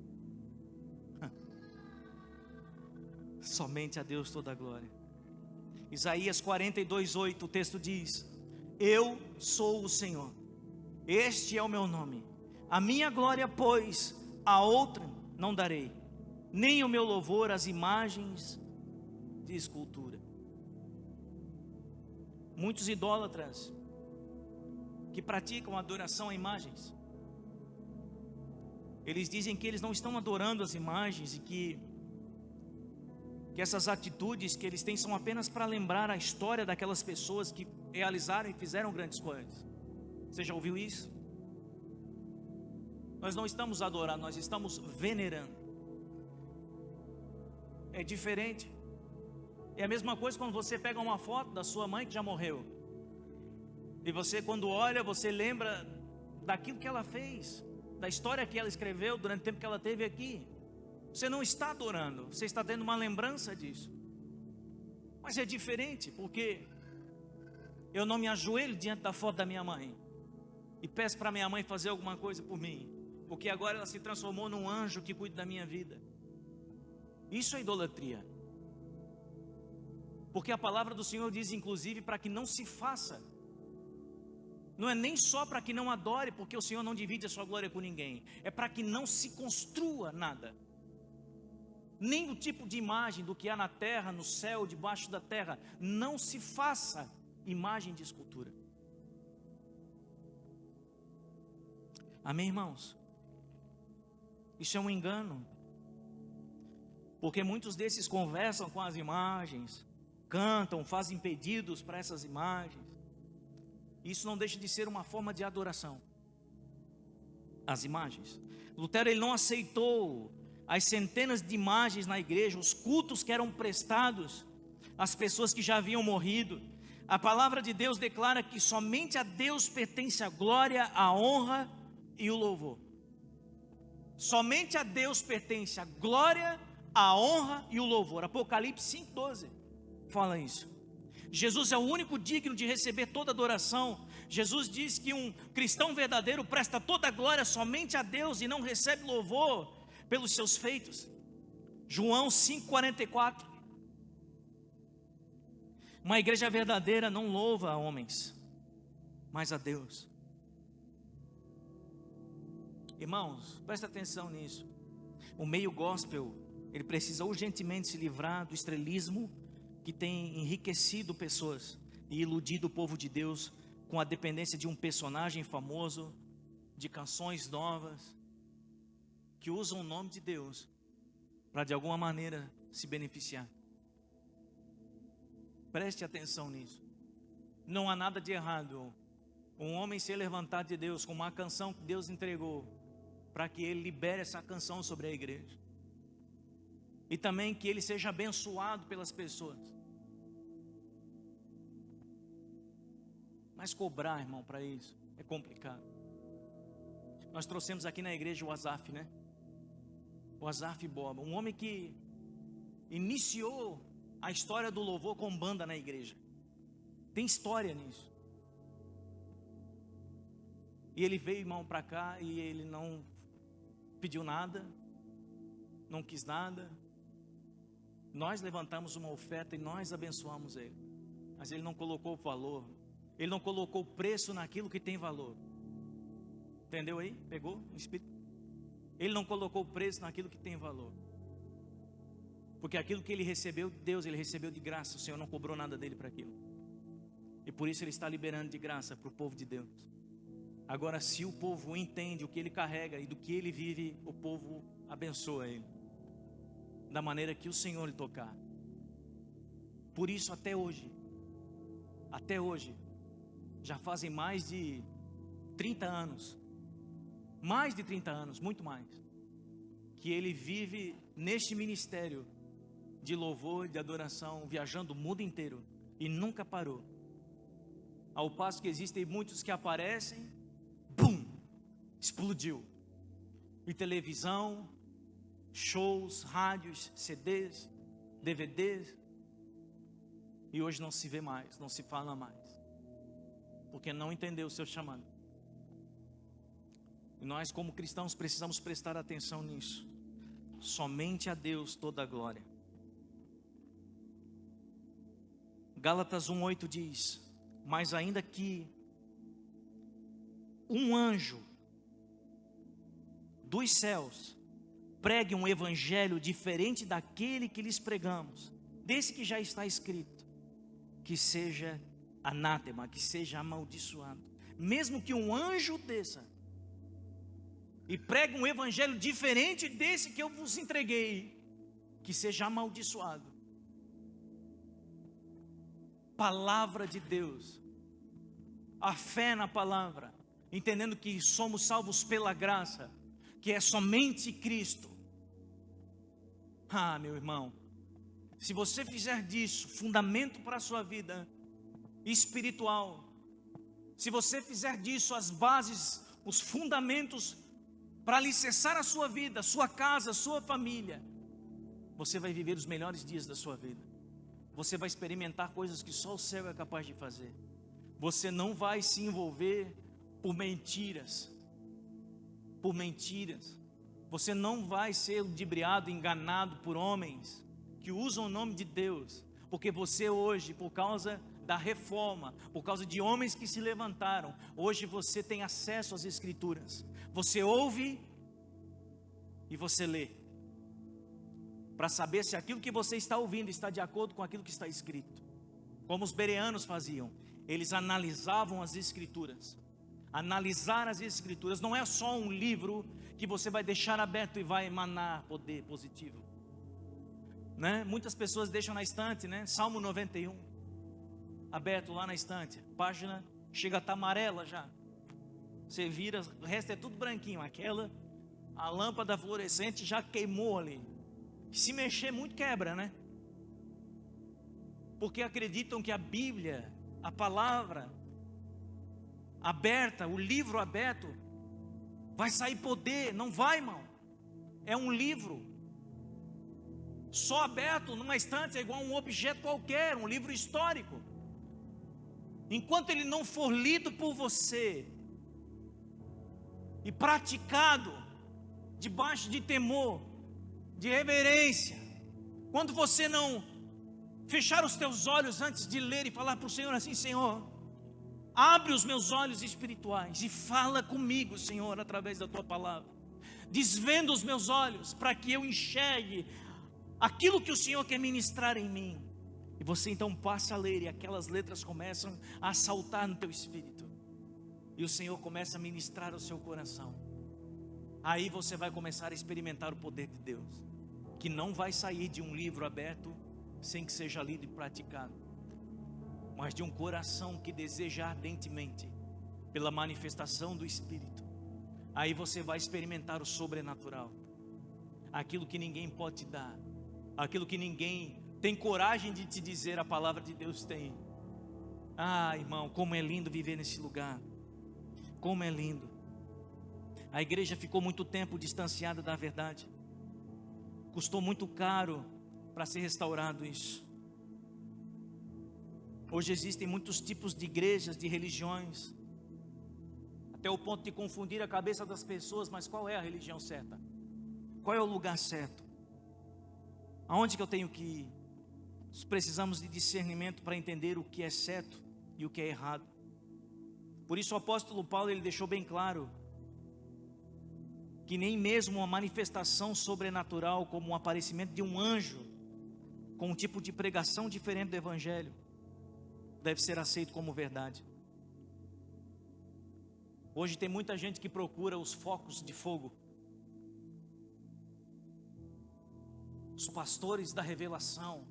Somente a Deus toda glória. Isaías 42:8, o texto diz: eu sou o Senhor, este é o meu nome. A minha glória, pois, a outra não darei, nem o meu louvor às imagens de escultura. Muitos idólatras que praticam adoração a imagens, eles dizem que eles não estão adorando as imagens e que essas atitudes que eles têm são apenas para lembrar a história daquelas pessoas que realizaram e fizeram grandes coisas. Você já ouviu isso? Nós não estamos adorando, nós estamos venerando. É diferente. É a mesma coisa quando você pega uma foto da sua mãe que já morreu, e você, quando olha, você lembra daquilo que ela fez, da história que ela escreveu durante o tempo que ela teve aqui. Você não está adorando, você está tendo uma lembrança disso. Mas é diferente, porque eu não me ajoelho diante da foto da minha mãe e peço para minha mãe fazer alguma coisa por mim, porque agora ela se transformou num anjo que cuida da minha vida. Isso é idolatria. Porque a palavra do Senhor diz, inclusive, para que não se faça. Não é nem só para que não adore, porque o Senhor não divide a sua glória com ninguém. É para que não se construa nada. Nem o tipo de imagem do que há na terra, no céu, debaixo da terra. Não se faça imagem de escultura. Amém, irmãos? Isso é um engano. Porque muitos desses conversam com as imagens, cantam, fazem pedidos para essas imagens. Isso não deixa de ser uma forma de adoração. As imagens. Lutero, ele não aceitou as centenas de imagens na igreja, os cultos que eram prestados às pessoas que já haviam morrido. A palavra de Deus declara que somente a Deus pertence a glória, a honra e o louvor. Somente a Deus pertence a glória, a honra e o louvor. Apocalipse 5:12 fala isso. Jesus é o único digno de receber toda adoração. Jesus diz que um cristão verdadeiro presta toda a glória somente a Deus e não recebe louvor pelos seus feitos. João 5:44. Uma igreja verdadeira não louva a homens, mas a Deus. Irmãos, presta atenção nisso. O meio gospel, ele precisa urgentemente se livrar do estrelismo que tem enriquecido pessoas e iludido o povo de Deus com a dependência de um personagem famoso, de canções novas, que usam o nome de Deus para de alguma maneira se beneficiar. Preste atenção nisso. Não há nada de errado um homem ser levantado de Deus com uma canção que Deus entregou, para que ele libere essa canção sobre a igreja. E também que ele seja abençoado pelas pessoas. Mas cobrar, irmão, para isso é complicado. Nós trouxemos aqui na igreja o Asaf, né? O Asaf Boba, um homem que iniciou a história do louvor com banda na igreja. Tem história nisso. E ele veio, irmão, para cá e ele não pediu nada, não quis nada. Nós levantamos uma oferta e nós abençoamos ele. Mas ele não colocou valor. Ele não colocou preço naquilo que tem valor. Entendeu aí? Pegou o Espírito? Ele não colocou preço naquilo que tem valor. Porque aquilo que ele recebeu de Deus, ele recebeu de graça. O Senhor não cobrou nada dele para aquilo. E por isso ele está liberando de graça para o povo de Deus. Agora, se o povo entende o que ele carrega e do que ele vive, o povo abençoa ele da maneira que o Senhor lhe tocar. Por isso até hoje, já fazem mais de 30 anos, muito mais, que ele vive neste ministério de louvor e de adoração, viajando o mundo inteiro, e nunca parou. Ao passo que existem muitos que aparecem, bum, explodiu. E televisão, shows, rádios, CDs, DVDs, e hoje não se vê mais, não se fala mais, porque não entendeu o seu chamado. E nós como cristãos precisamos prestar atenção nisso. Somente a Deus toda a glória. Gálatas 1:8 diz: mas ainda que um anjo dos céus pregue um evangelho diferente daquele que lhes pregamos, desse que já está escrito, que seja anátema, que seja amaldiçoado. Mesmo que um anjo desça e pregue um evangelho diferente desse que eu vos entreguei, que seja amaldiçoado. Palavra de Deus, a fé na palavra, entendendo que somos salvos pela graça, que é somente Cristo. Meu irmão, se você fizer disso fundamento para a sua vida espiritual, se você fizer disso as bases, os fundamentos para alicerçar a sua vida, sua casa, sua família, você vai viver os melhores dias da sua vida. Você vai experimentar coisas que só o céu é capaz de fazer. Você não vai se envolver por mentiras. Você não vai ser ludibriado, enganado por homens que usam o nome de Deus. Porque você hoje, por causa da reforma, por causa de homens que se levantaram, hoje você tem acesso às Escrituras. Você ouve e você lê, para saber se aquilo que você está ouvindo está de acordo com aquilo que está escrito. Como os bereanos faziam, eles analisavam as Escrituras. Analisar as Escrituras não é só um livro que você vai deixar aberto e vai emanar poder positivo, né? Muitas pessoas deixam na estante, né? Salmo 91 aberto lá na estante, página chega a estar amarela já. Você vira, o resto é tudo branquinho. A lâmpada fluorescente já queimou ali. Se mexer muito quebra, né? Porque acreditam que a Bíblia, a palavra aberta, o livro aberto, vai sair poder. Não vai, irmão. É um livro. Só aberto numa estante é igual a um objeto qualquer, um livro histórico. Enquanto ele não for lido por você e praticado debaixo de temor, de reverência, quando você não fechar os teus olhos antes de ler e falar para o Senhor assim: Senhor, abre os meus olhos espirituais e fala comigo, Senhor, através da tua palavra. Desvenda os meus olhos para que eu enxergue aquilo que o Senhor quer ministrar em mim. E você então passa a ler e aquelas letras começam a saltar no teu espírito. E o Senhor começa a ministrar o seu coração. Aí você vai começar a experimentar o poder de Deus, que não vai sair de um livro aberto sem que seja lido e praticado, mas de um coração que deseja ardentemente pela manifestação do Espírito. Aí você vai experimentar o sobrenatural, aquilo que ninguém pode te dar, aquilo que ninguém tem coragem de te dizer, a palavra de Deus tem. Irmão, como é lindo viver nesse lugar, como é lindo. A igreja ficou muito tempo distanciada da verdade, custou muito caro para ser restaurado isso. Hoje existem muitos tipos de igrejas, de religiões, até o ponto de confundir a cabeça das pessoas. Mas qual é a religião certa? Qual é o lugar certo? Aonde que eu tenho que ir? Nós precisamos de discernimento para entender o que é certo e o que é errado. Por isso o apóstolo Paulo, ele deixou bem claro que nem mesmo uma manifestação sobrenatural, como um aparecimento de um anjo, com um tipo de pregação diferente do evangelho, deve ser aceito como verdade. Hoje tem muita gente que procura os focos de fogo, os pastores da revelação,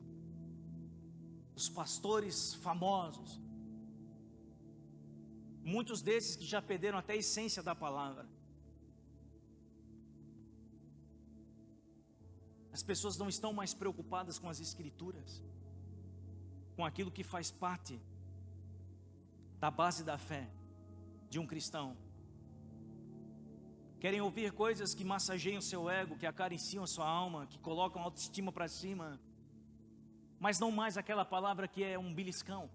os pastores famosos, muitos desses que já perderam até a essência da palavra. As pessoas não estão mais preocupadas com as escrituras, com aquilo que faz parte da base da fé de um cristão. Querem ouvir coisas que massageiam seu ego, que acariciam a sua alma, que colocam a autoestima para cima, mas não mais aquela palavra que é um beliscão.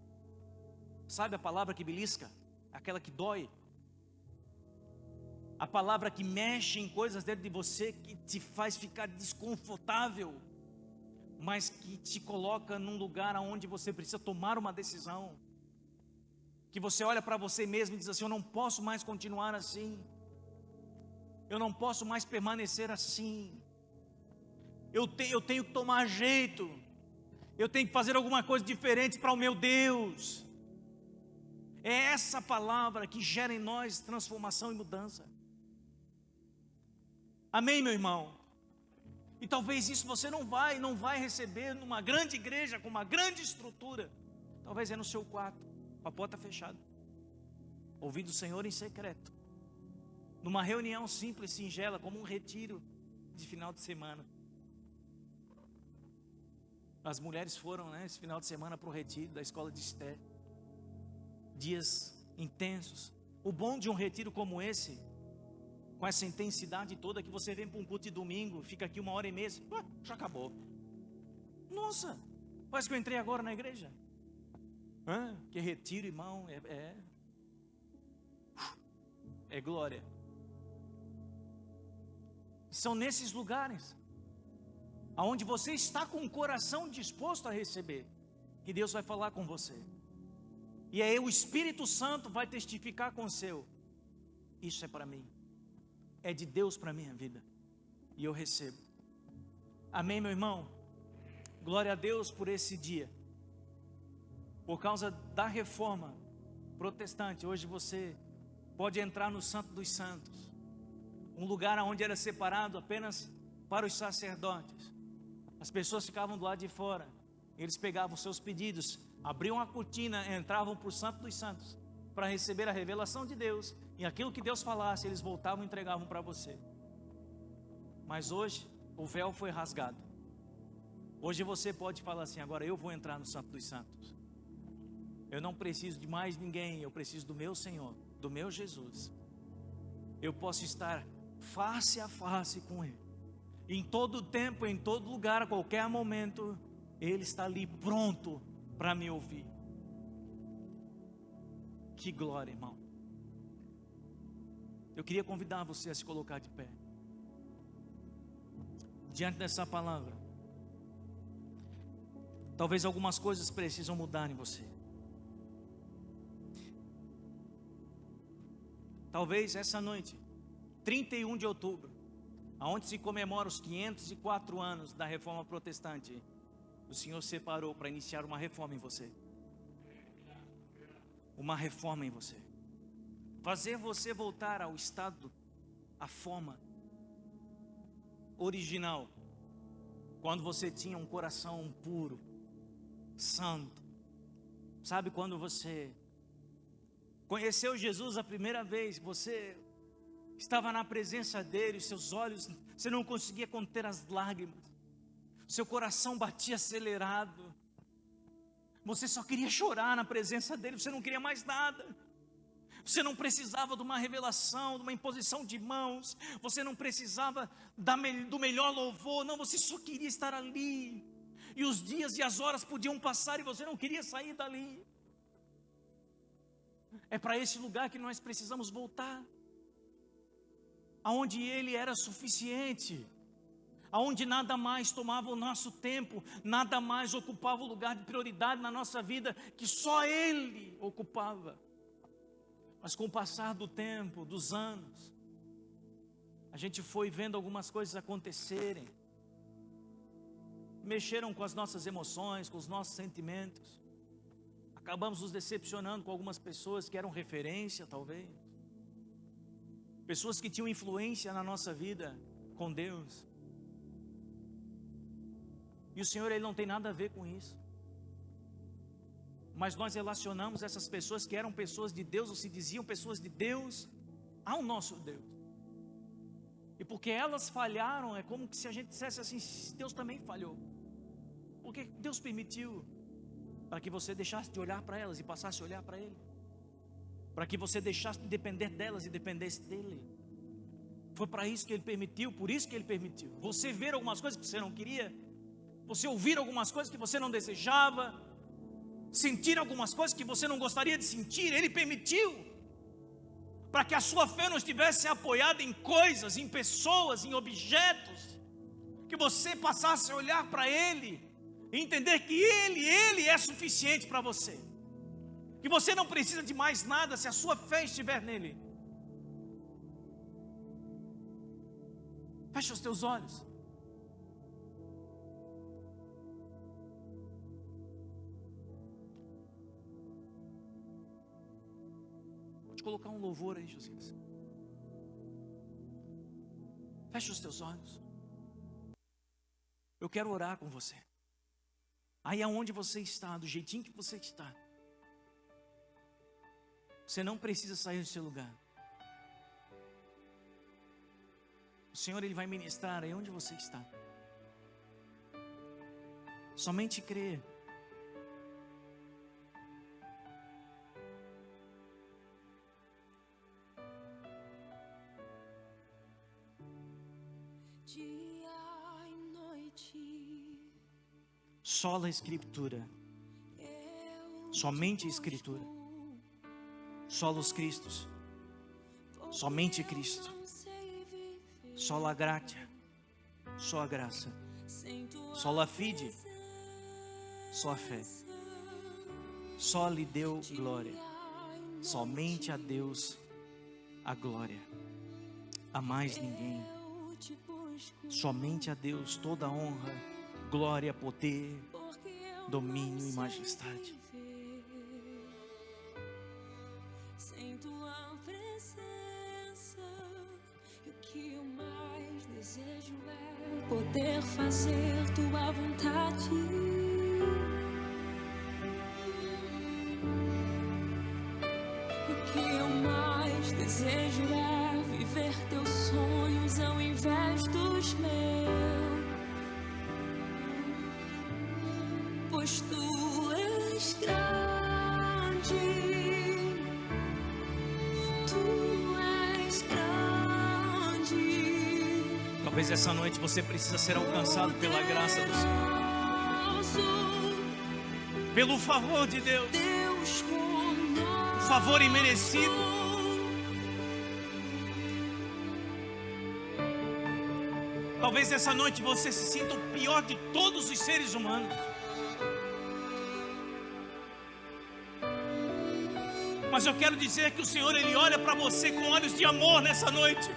Sabe a palavra que belisca? Aquela que dói. A palavra que mexe em coisas dentro de você, que te faz ficar desconfortável, mas que te coloca num lugar onde você precisa tomar uma decisão. Que você olha para você mesmo e diz assim: eu não posso mais continuar assim. Eu não posso mais permanecer assim. Eu tenho que tomar jeito. Eu tenho que fazer alguma coisa diferente para o meu Deus. É essa palavra que gera em nós transformação e mudança. Amém, meu irmão? E talvez isso você não vai receber numa grande igreja, com uma grande estrutura. Talvez é no seu quarto, com a porta fechada, ouvindo o Senhor em secreto, numa reunião simples, singela, como um retiro de final de semana. As mulheres foram, esse final de semana para o retiro da escola de Esté. Dias intensos. O bom de um retiro como esse, com essa intensidade toda, que você vem para um culto de domingo, fica aqui 1h30, já acabou. Nossa, parece que eu entrei agora na igreja. Que retiro, irmão, é glória. São nesses lugares aonde você está com o coração disposto a receber, que Deus vai falar com você. E aí o Espírito Santo vai testificar com o seu: isso é para mim, é de Deus para a minha vida, e eu recebo. Amém, meu irmão? Glória a Deus por esse dia. Por causa da reforma protestante, hoje você pode entrar no Santo dos Santos, um lugar onde era separado apenas para os sacerdotes. As pessoas ficavam do lado de fora, eles pegavam seus pedidos, abriam a cortina, entravam para o Santo dos Santos para receber a revelação de Deus, e aquilo que Deus falasse, eles voltavam e entregavam para você. Mas hoje o véu foi rasgado. Hoje você pode falar assim: agora eu vou entrar no Santo dos Santos. Eu não preciso de mais ninguém, eu preciso do meu Senhor, do meu Jesus. Eu posso estar face a face com Ele, em todo tempo, em todo lugar, a qualquer momento. Ele está ali pronto para me ouvir. Que glória, irmão. Eu queria convidar você a se colocar de pé diante dessa palavra. Talvez algumas coisas precisam mudar em você. Talvez essa noite, 31 de outubro, aonde se comemora os 504 anos da Reforma Protestante, o Senhor separou para iniciar uma reforma em você. Uma reforma em você. Fazer você voltar ao estado, à forma original, quando você tinha um coração puro, santo. Sabe, quando você conheceu Jesus a primeira vez, você estava na presença dele, os seus olhos, você não conseguia conter as lágrimas, seu coração batia acelerado, você só queria chorar na presença dele, você não queria mais nada. Você não precisava de uma revelação, de uma imposição de mãos, você não precisava do melhor louvor, não, você só queria estar ali. E os dias e as horas podiam passar e você não queria sair dali. É para esse lugar que nós precisamos voltar, aonde Ele era suficiente, aonde nada mais tomava o nosso tempo, nada mais ocupava o lugar de prioridade na nossa vida, que só Ele ocupava. Mas com o passar do tempo, dos anos, a gente foi vendo algumas coisas acontecerem, mexeram com as nossas emoções, com os nossos sentimentos, acabamos nos decepcionando com algumas pessoas que eram referência, talvez, pessoas que tinham influência na nossa vida com Deus, e o Senhor, Ele não tem nada a ver com isso, mas nós relacionamos essas pessoas que eram pessoas de Deus, ou se diziam pessoas de Deus, ao nosso Deus. E porque elas falharam, é como se a gente dissesse assim: Deus também falhou. Porque Deus permitiu para que você deixasse de olhar para elas e passasse a olhar para Ele, para que você deixasse de depender delas e dependesse dEle. Foi para isso que Ele permitiu, por isso que Ele permitiu. Você ver algumas coisas que você não queria, você ouvir algumas coisas que você não desejava, sentir algumas coisas que você não gostaria de sentir, Ele permitiu, para que a sua fé não estivesse apoiada em coisas, em pessoas, em objetos, que você passasse a olhar para Ele e entender que Ele é suficiente para você, que você não precisa de mais nada se a sua fé estiver nele. Fecha os teus olhos. Colocar um louvor aí, Josias. Feche os teus olhos. Eu quero orar com você. Aí aonde você está, do jeitinho que você está, você não precisa sair do seu lugar. O Senhor, Ele vai ministrar aí onde você está. Somente crê. Sola a Escritura, somente a Escritura, solos Cristos, somente Cristo, sola gratia, só a graça, sola fide, só a fé, só lhe deu glória, somente a Deus a glória, a mais ninguém, somente a Deus toda a honra, glória, poder, domínio e majestade. Sem tua presença, e o que eu mais desejo é poder fazer tua vontade. O que eu mais desejo é viver teus sonhos ao invés dos meus. Pois tu és grande, tu és grande. Talvez essa noite você precisa ser alcançado pela graça do Senhor, pelo favor de Deus, o favor imerecido. Talvez essa noite você se sinta o pior de todos os seres humanos, mas eu quero dizer que o Senhor, Ele olha para você com olhos de amor nessa noite,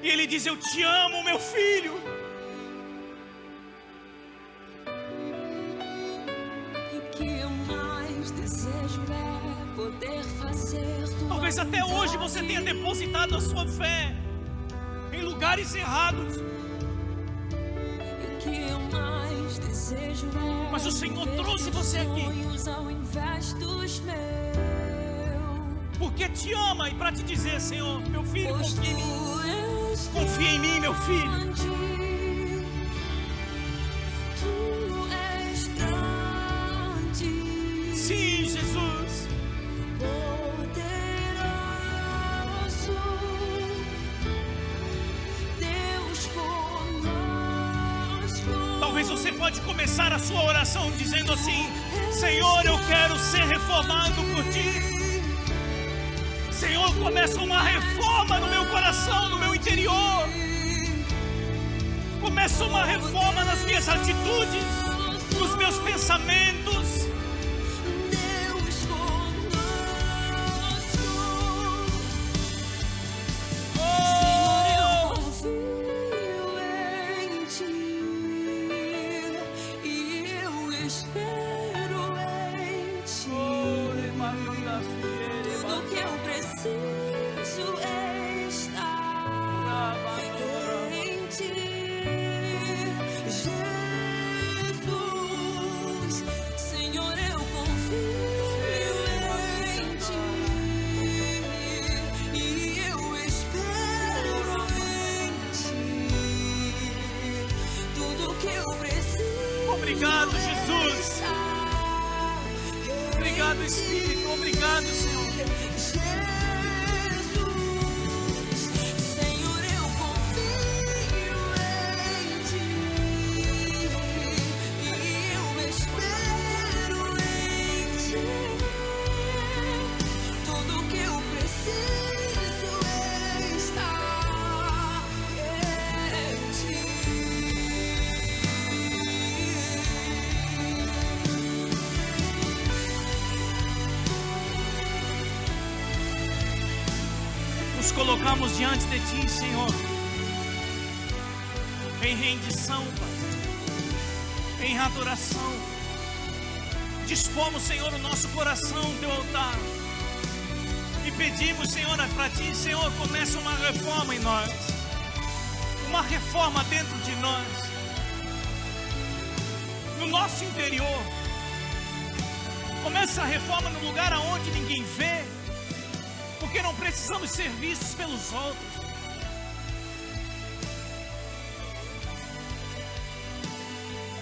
e Ele diz: eu te amo, meu filho. E o que eu mais desejo é poder fazer tua Talvez até hoje você tenha depositado a sua fé em lugares errados, E o que eu mais desejo é mas o Senhor trouxe você aqui sonhos ao invés dos meus. porque te ama e para te dizer: Senhor, meu filho, Pois confia em mim. tu és Confia em mim, meu filho. grande, tu és grande, Sim, Jesus. poderoso, Deus conosco. Talvez você pode começar a sua oração dizendo assim: Senhor, eu quero ser reformado por ti. Senhor, começa uma reforma no meu coração, no meu interior. Começa Começa uma reforma nas minhas atitudes, nos meus pensamentos. Deus conosco. Senhor, eu confio em Ti e eu espero em Ti. Tudo que eu preciso está em Ti, Jesus. Senhor, eu confio em Ti e eu espero em Ti. Tudo que eu preciso. Obrigado, Jesus. está Obrigado, Espírito. Obrigado, Senhor. Jesus, Senhor, eu confio em Ti e eu espero em Ti. Tudo que eu preciso está em Ti. Nos colocamos diante de Ti, Senhor, em rendição, Pai, em adoração. Dispomos, Senhor, o nosso coração, Teu altar, e pedimos, Senhor, para Ti, Senhor, começa uma reforma em nós, uma reforma dentro de nós, no nosso interior. Começa a reforma no lugar aonde ninguém vê, porque não precisamos ser vistos pelos outros.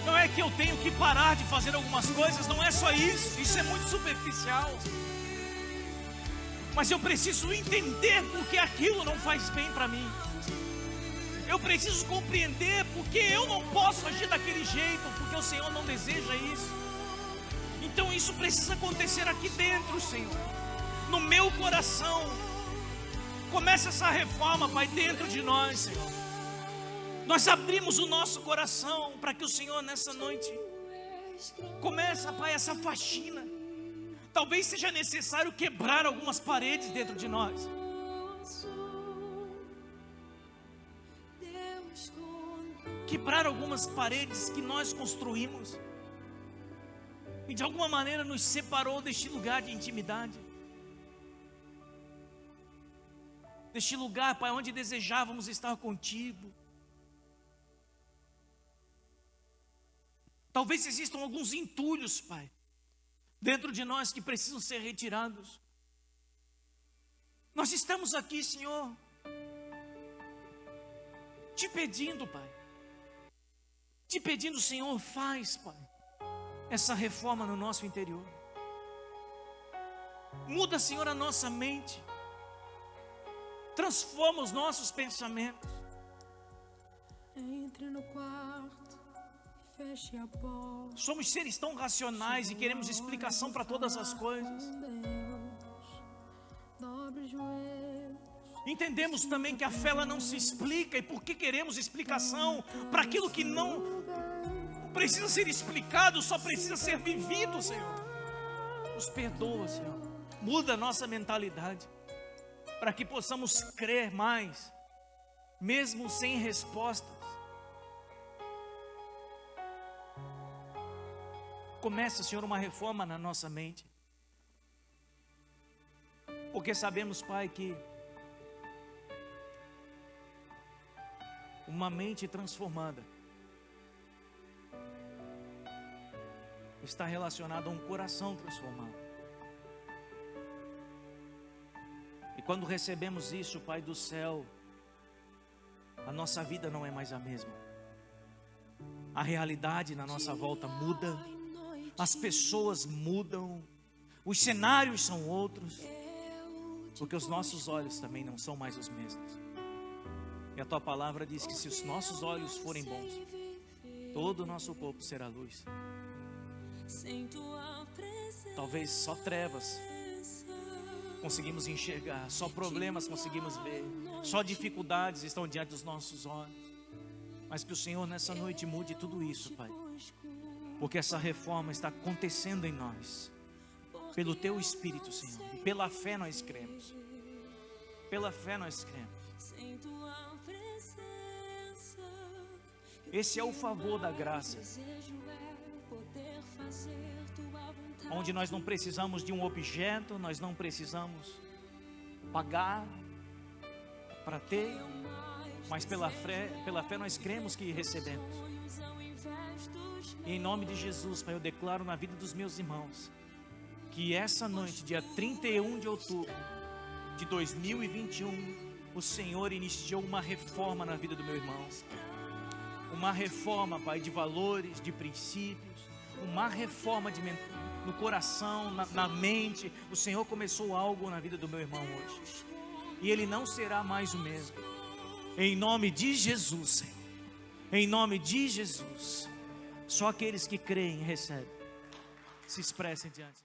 Não é que eu tenho que parar de fazer algumas coisas, não é só isso, isso é muito superficial. Mas eu preciso entender porque aquilo não faz bem para mim. Eu preciso compreender porque eu não posso agir daquele jeito, porque o Senhor não deseja isso. Então isso precisa acontecer aqui dentro, Senhor, no meu coração. Começa essa reforma, Pai, dentro de nós, Senhor. Nós abrimos o nosso coração para que o Senhor nessa noite começa, Pai, essa faxina. Talvez seja necessário quebrar algumas paredes dentro de nós. Quebrar algumas paredes que nós construímos e de alguma maneira nos separou deste lugar de intimidade, deste lugar, Pai, onde desejávamos estar contigo. Talvez existam alguns entulhos, Pai, dentro de nós que precisam ser retirados. Nós estamos aqui, Senhor, te pedindo, Pai, te pedindo, Senhor, faz, Pai, essa reforma no nosso interior. Muda, Senhor, a nossa mente. Transforma os nossos pensamentos. Entre no quarto, feche a porta. Somos seres tão racionais e queremos explicação para todas as coisas. Dobre os joelhos. Entendemos também que a fé ela não se explica, e porque queremos explicação para aquilo que não precisa ser explicado, só precisa ser vivido, Senhor. Nos perdoa, Senhor. Muda a nossa mentalidade, para que possamos crer mais, mesmo sem respostas. Começa, Senhor, uma reforma na nossa mente, porque sabemos, Pai, que uma mente transformada está relacionada a um coração transformado. E quando recebemos isso, Pai do céu, a nossa vida não é mais a mesma. A realidade na nossa volta muda, as pessoas mudam, os cenários são outros, porque os nossos olhos também não são mais os mesmos. E a Tua palavra diz que se os nossos olhos forem bons, todo o nosso corpo será luz. Talvez só trevas conseguimos enxergar, só problemas conseguimos ver, só dificuldades estão diante dos nossos olhos. Mas que o Senhor nessa noite mude tudo isso, Pai. Porque essa reforma está acontecendo em nós. Pelo Teu Espírito, Senhor. E pela fé nós cremos. Pela fé nós cremos. Esse é o favor da graça. Onde nós não precisamos de um objeto, nós não precisamos pagar para ter, mas pela fé nós cremos que recebemos. E em nome de Jesus, Pai, eu declaro na vida dos meus irmãos que essa noite, dia 31 de outubro de 2021, o Senhor iniciou uma reforma na vida do meu irmão. Uma reforma, Pai, de valores, de princípios, uma reforma no coração, na mente. O Senhor começou algo na vida do meu irmão hoje, e ele não será mais o mesmo. Em nome de Jesus, Senhor. Em nome de Jesus. Só aqueles que creem e recebem. Se expressem diante.